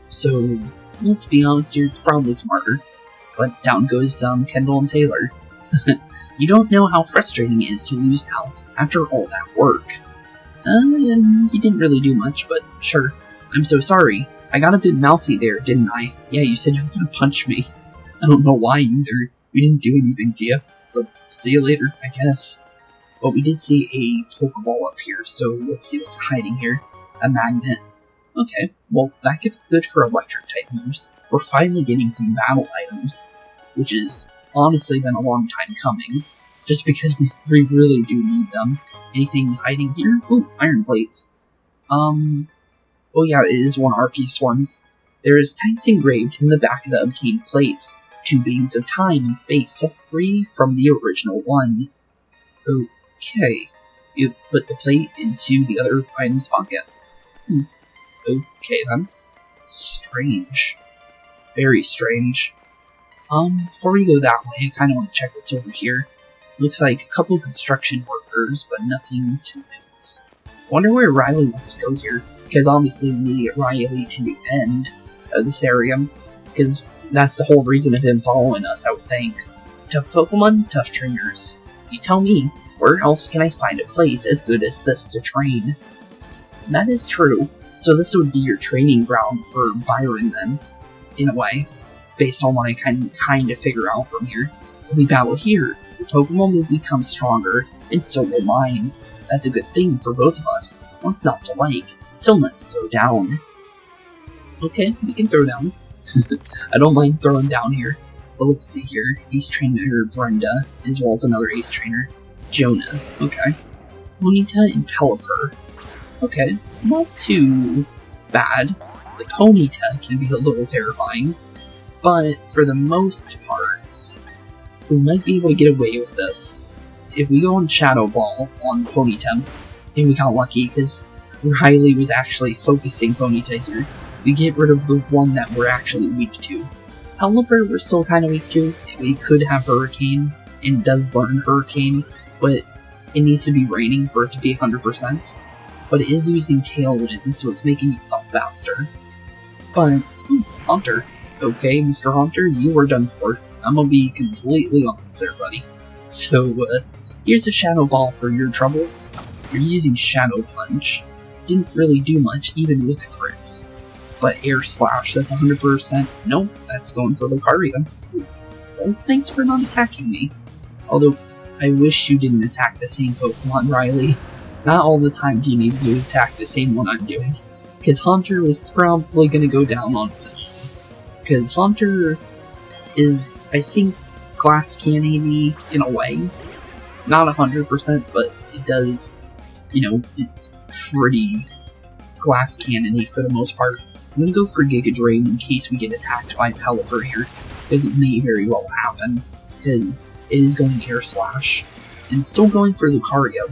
So, let's be honest here, it's probably smarter. But down goes Kendall and Taylor. You don't know how frustrating it is to lose now, after all that work. You didn't really do much, but sure. I'm so sorry. I got a bit mouthy there, didn't I? Yeah, you said you were gonna punch me. I don't know why either. We didn't do anything to you. But see you later, I guess. But we did see a Pokeball up here, so let's see what's hiding here. A magnet. Okay, well, that could be good for electric-type moves. We're finally getting some battle items, which has honestly been a long time coming, just because we really do need them. Anything hiding here? Ooh, iron plates. Oh yeah, it is one of Arceus ones. There is text engraved in the back of the obtained plates. 2 beings of time and space set free from the original one. Okay. You put the plate into the other item's pocket. Okay then. Strange. Very strange. Before we go that way, I kind of want to check what's over here. Looks like a couple construction workers, but nothing to note. Wonder where Riley wants to go here, because obviously we need to get Riley to the end of this area, because that's the whole reason of him following us, I would think. Tough Pokemon, tough trainers. You tell me, where else can I find a place as good as this to train? That is true. So this would be your training ground for Byron then, in a way, based on what I can kind of figure out from here. If we battle here, the Pokemon will become stronger, and so will mine. That's a good thing for both of us. What's not to like? So let's throw down. Okay, we can throw down. I don't mind throwing down here. But let's see here. Ace Trainer Brenda, as well as another Ace Trainer. Jonah. Okay. Ponyta and Pelipper. Okay, not too bad. The Ponyta can be a little terrifying. But for the most part, we might be able to get away with this. If we go on Shadow Ball on Ponyta, and we got lucky because Riley was actually focusing Ponyta here, we get rid of the one that we're actually weak to. Pelipper we're still kind of weak to. We could have Hurricane, and it does learn Hurricane, but it needs to be raining for it to be 100%. But it is using Tailwind, so it's making itself faster. But, Haunter. Okay, Mr. Haunter, you are done for. I'm gonna be completely honest there, buddy. So, here's a Shadow Ball for your troubles. You're using Shadow Punch. Didn't really do much, even with the crits. But Air Slash, that's 100%. Nope, that's going for Lucario. Well, thanks for not attacking me. Although, I wish you didn't attack the same Pokemon, Riley. Not all the time do you need to attack the same one I'm doing. Because Haunter is probably going to go down on its own. Because Haunter is, I think, glass cannon-y in a way. Not 100%, but it does, it's pretty glass cannon-y for the most part. I'm going to go for Giga Drain in case we get attacked by Pelipper here, because it may very well happen, because it is going Air Slash, and it's still going for Lucario,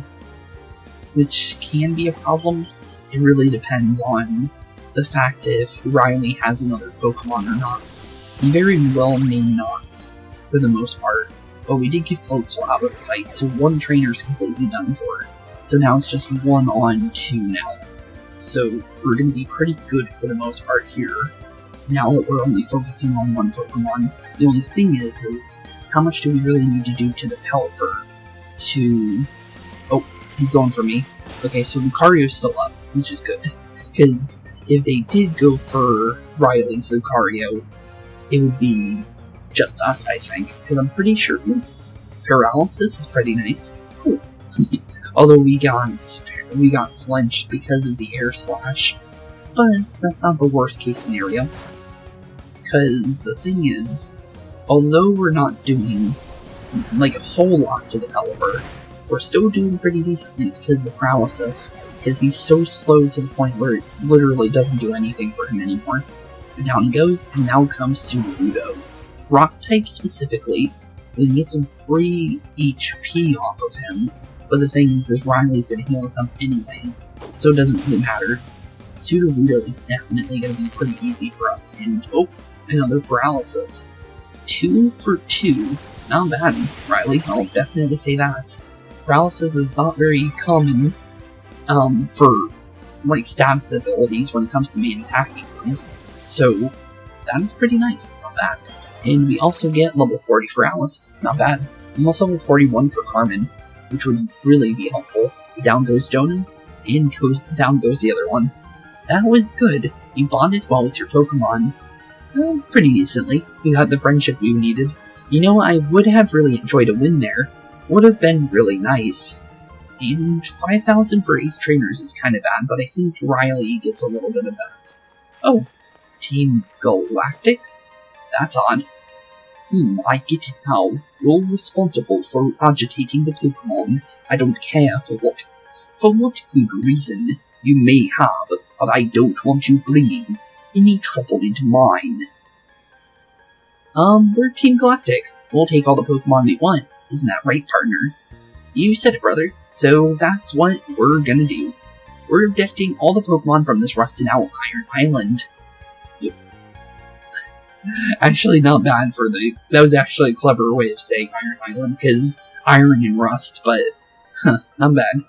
which can be a problem. It really depends on the fact if Riley has another Pokemon or not. He very well may not, for the most part, but we did get Floatzel out of the fight, so one trainer's completely done for. So now it's just 1 on 2 now. So we're going to be pretty good for the most part here, now that we're only focusing on one Pokemon. The only thing is how much do we really need to do to the Pelipper to... Oh, he's going for me. Okay, so Lucario's still up, which is good. Because if they did go for Riley's Lucario, it would be just us, I think. Because I'm pretty sure Paralysis is pretty nice. Cool. Although we got flinched because of the Air Slash. But that's not the worst case scenario. Because the thing is, although we're not doing like a whole lot to the Pelipper, we're still doing pretty decently because of the Paralysis, because he's so slow to the point where it literally doesn't do anything for him anymore. Down he goes, and now comes Sudowoodo. Rock type specifically, we can get some free HP off of him, but the thing is Riley's going to heal us up anyways, so it doesn't really matter. Sudowoodo is definitely going to be pretty easy for us, and oh, another Paralysis. 2 for 2. Not bad, Riley, I'll definitely say that. Paralysis is not very common for like status abilities when it comes to main attacking ones, so that is pretty nice, not bad. And we also get level 40 for Alice, not bad. Almost level 41 for Carmen, which would really be helpful. Down goes Jonah, and down goes the other one. That was good. You bonded well with your Pokemon. Well, pretty decently. We got the friendship we needed. I would have really enjoyed a win there. Would have been really nice. And 5,000 for Ace Trainers is kind of bad, but I think Riley gets a little bit of that. Oh, Team Galactic? That's odd. I get it now. You're responsible for agitating the Pokemon. I don't care for what For what good reason you may have, but I don't want you bringing any trouble into mine. We're Team Galactic. We'll take all the Pokemon we want. Isn't that right, partner? You said it, brother. So that's what we're gonna do. We're abducting all the Pokemon from this rusted out Iron Island. Actually, not bad for that was actually a clever way of saying Iron Island, because iron and rust, but, not bad.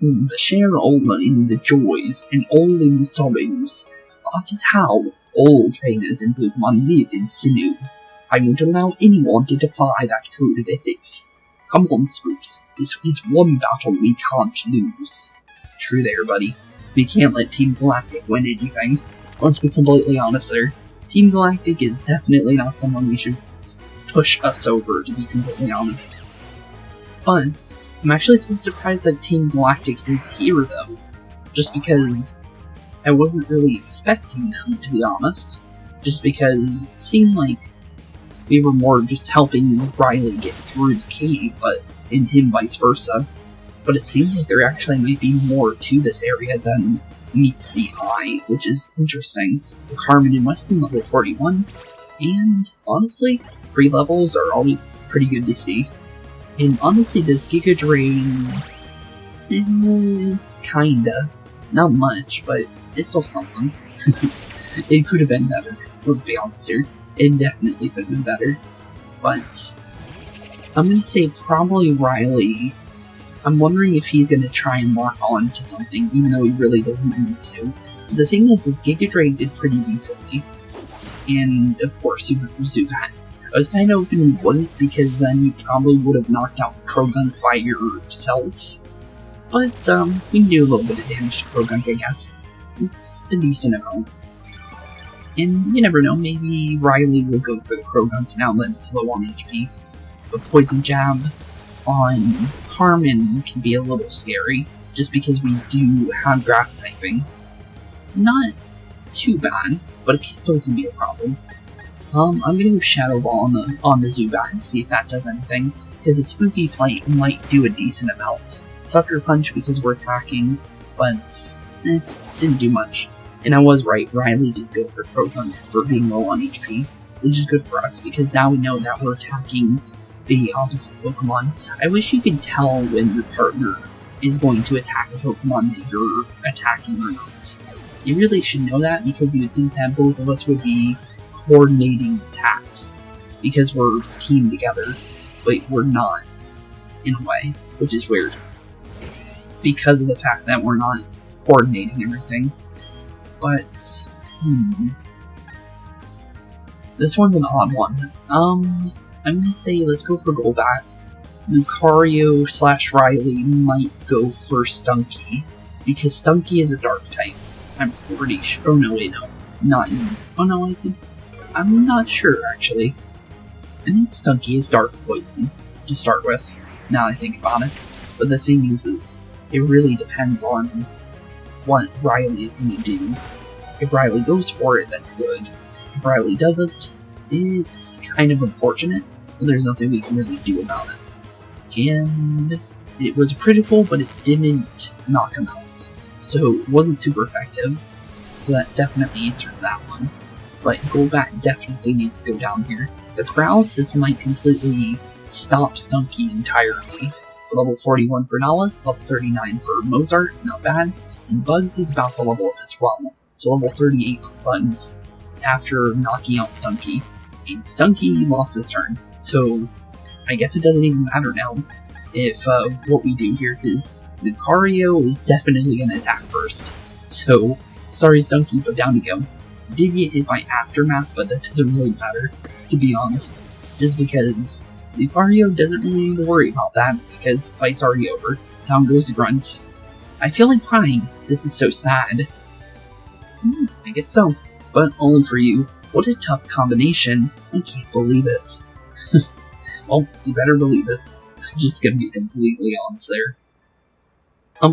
To share all in the joys and all in the sorrows. That is how all trainers and Pokemon live in Sinnoh. I won't allow anyone to defy that code of ethics. Come on, Spooks. This is one battle we can't lose. True there, buddy. We can't let Team Galactic win anything. Let's be completely honest there. Team Galactic is definitely not someone we should push us over, to be completely honest. But I'm actually quite surprised that Team Galactic is here, though. Just because I wasn't really expecting them, to be honest. Just because it seemed like we were more just helping Riley get through the cave, and him vice versa. But it seems like there actually might be more to this area than meets the eye, which is interesting. Carmen and Weston level 41, and honestly, free levels are always pretty good to see. And honestly, does Giga Drain? Kinda. Not much, but it's still something. It could have been better, let's be honest here. It definitely could have been better. But I'm gonna say probably Riley. I'm wondering if he's gonna try and lock on to something, even though he really doesn't need to. The thing is Giga Drain did pretty decently. And of course, you would Zubat. I was kind of hoping you wouldn't, because then you probably would have knocked out the Krogunk by yourself. But, we can do a little bit of damage to Krogunk, I guess. It's a decent amount. And you never know, maybe Riley will go for the Krogunk now that it's low on HP. But Poison Jab on Carmen can be a little scary, just because we do have Grass typing. Not too bad, but it still can be a problem. I'm gonna go Shadow Ball on the Zubat and see if that does anything, because the Spooky Plate might do a decent amount. Sucker Punch because we're attacking, but didn't do much. And I was right, Riley did go for Krogunk for being low on HP, which is good for us, because now we know that we're attacking the opposite Pokemon. I wish you could tell when your partner is going to attack a Pokemon that you're attacking or not. You really should know that, because you would think that both of us would be coordinating attacks, because we're teamed together, but we're not, in a way, which is weird. Because of the fact that we're not coordinating everything. But, this one's an odd one. I'm gonna say let's go for Golbat. Lucario / Riley might go for Stunky, because Stunky is a dark type. I'm pretty sure. Oh no, wait, no. Not even. Oh no, I'm not sure, actually. I think Stunky is dark poison, to start with, now I think about it. But the thing is it really depends on what Riley is going to do. If Riley goes for it, that's good. If Riley doesn't, it's kind of unfortunate, but there's nothing we can really do about it. And it was critical, but it didn't knock him out. So it wasn't super effective, so that definitely answers that one. But Golbat definitely needs to go down here. The paralysis might completely stop Stunky entirely. Level 41 for Nala, level 39 for Mozart, not bad. And Bugs is about to level up as well. So level 38 for Bugs after knocking out Stunky. And Stunky lost his turn. So I guess it doesn't even matter now if what we do here, because Lucario is definitely going to attack first. So, sorry Stunky, but down you go. Did get hit by Aftermath, but that doesn't really matter, to be honest. Just because Lucario doesn't really need to worry about that, because the fight's already over. Down goes the Grunts. I feel like crying. This is so sad. I guess so. But only for you. What a tough combination. I can't believe it. Well, you better believe it. Just gonna be completely honest there.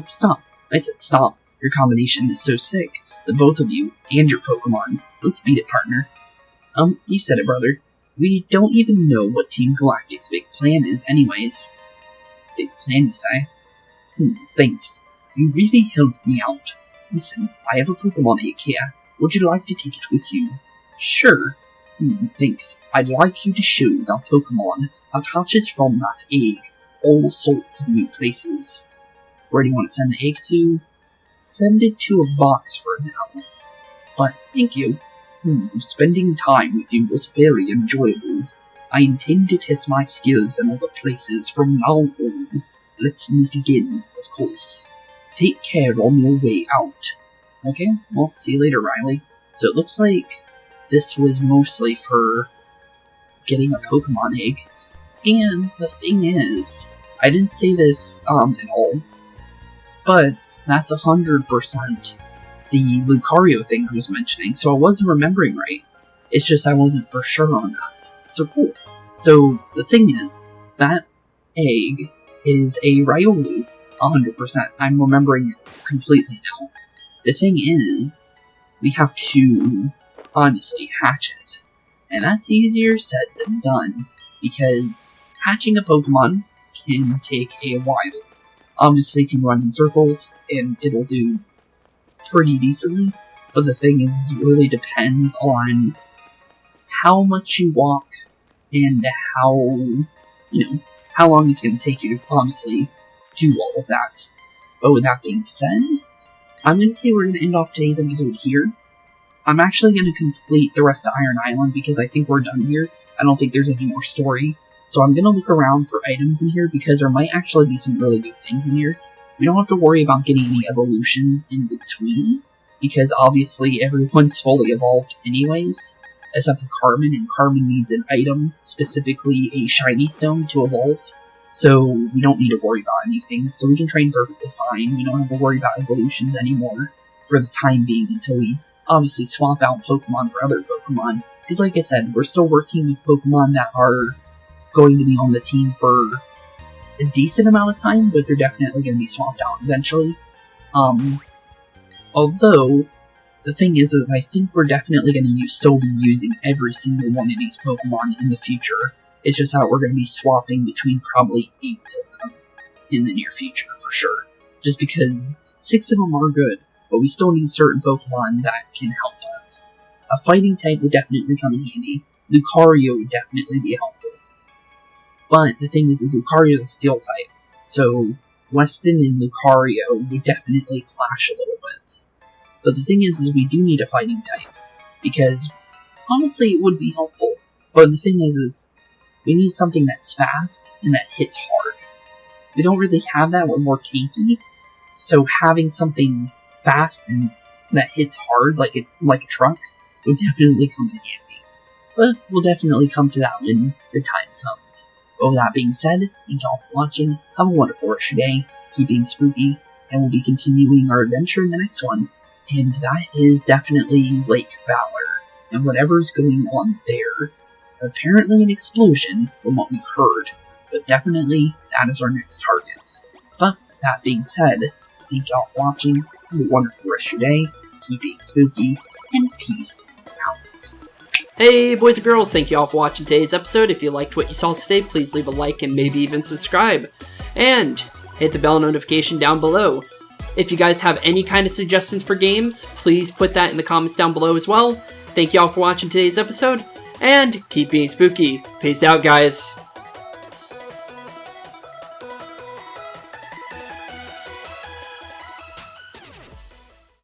Stop. I said stop. Your combination is so sick. The both of you, and your Pokemon. Let's beat it, partner. You said it, brother. We don't even know what Team Galactic's big plan is anyways. Big plan, you say? Thanks. You really helped me out. Listen, I have a Pokemon egg here. Would you like to take it with you? Sure. Thanks. I'd like you to show the Pokemon attaches from that egg all sorts of new places. Where do you want to send the egg to? Send it to a box for now. But thank you. Spending time with you was very enjoyable. I intend to test my skills in other places from now on. Let's meet again, of course. Take care on your way out. Okay, well, see you later, Riley. So it looks like this was mostly for getting a Pokemon egg. And the thing is, I didn't say this at all, but that's 100% the Lucario thing I was mentioning, so I wasn't remembering right. It's just I wasn't for sure on that. So cool. So the thing is, that egg is a Riolu, 100%. I'm remembering it completely now. The thing is, we have to honestly hatch it. And that's easier said than done, because hatching a Pokemon can take a while. Obviously, it can run in circles, and it'll do pretty decently, but the thing is, it really depends on how much you walk, and how, how long it's going to take you to obviously do all of that. But with that being said, I'm going to say we're going to end off today's episode here. I'm actually going to complete the rest of Iron Island because I think we're done here. I don't think there's any more story. So I'm going to look around for items in here because there might actually be some really good things in here. We don't have to worry about getting any evolutions in between because obviously everyone's fully evolved anyways, except for Carmen, and Carmen needs an item, specifically a shiny stone, to evolve. So we don't need to worry about anything, so we can train perfectly fine. We don't have to worry about evolutions anymore for the time being until we obviously swap out Pokemon for other Pokemon. Because like I said, we're still working with Pokemon that are going to be on the team for a decent amount of time, but they're definitely going to be swapped out eventually. Although, the thing is I think we're definitely going to still be using every single one of these Pokemon in the future. It's just how we're going to be swapping between probably 8 of them in the near future, for sure. Just because 6 of them are good, but we still need certain Pokemon that can help us. A fighting type would definitely come in handy. Lucario would definitely be helpful. But the thing is Lucario is a steel type, so Weston and Lucario would definitely clash a little bit. But the thing is we do need a fighting type, because honestly it would be helpful. But the thing is we need something that's fast and that hits hard. We don't really have that, we're more tanky, so having something fast and that hits hard like a truck would definitely come in handy. But we'll definitely come to that when the time comes. But with that being said, thank y'all for watching, have a wonderful rest of your day, keep being spooky, and we'll be continuing our adventure in the next one. And that is definitely Lake Valor, and whatever's going on there. Apparently an explosion, from what we've heard, but definitely that is our next target. But with that being said, thank y'all for watching, have a wonderful rest of your day, keep being spooky, and peace out. Hey boys and girls, thank you all for watching today's episode. If you liked what you saw today, please leave a like and maybe even subscribe. And hit the bell notification down below. If you guys have any kind of suggestions for games, please put that in the comments down below as well. Thank you all for watching today's episode, and keep being spooky. Peace out, guys.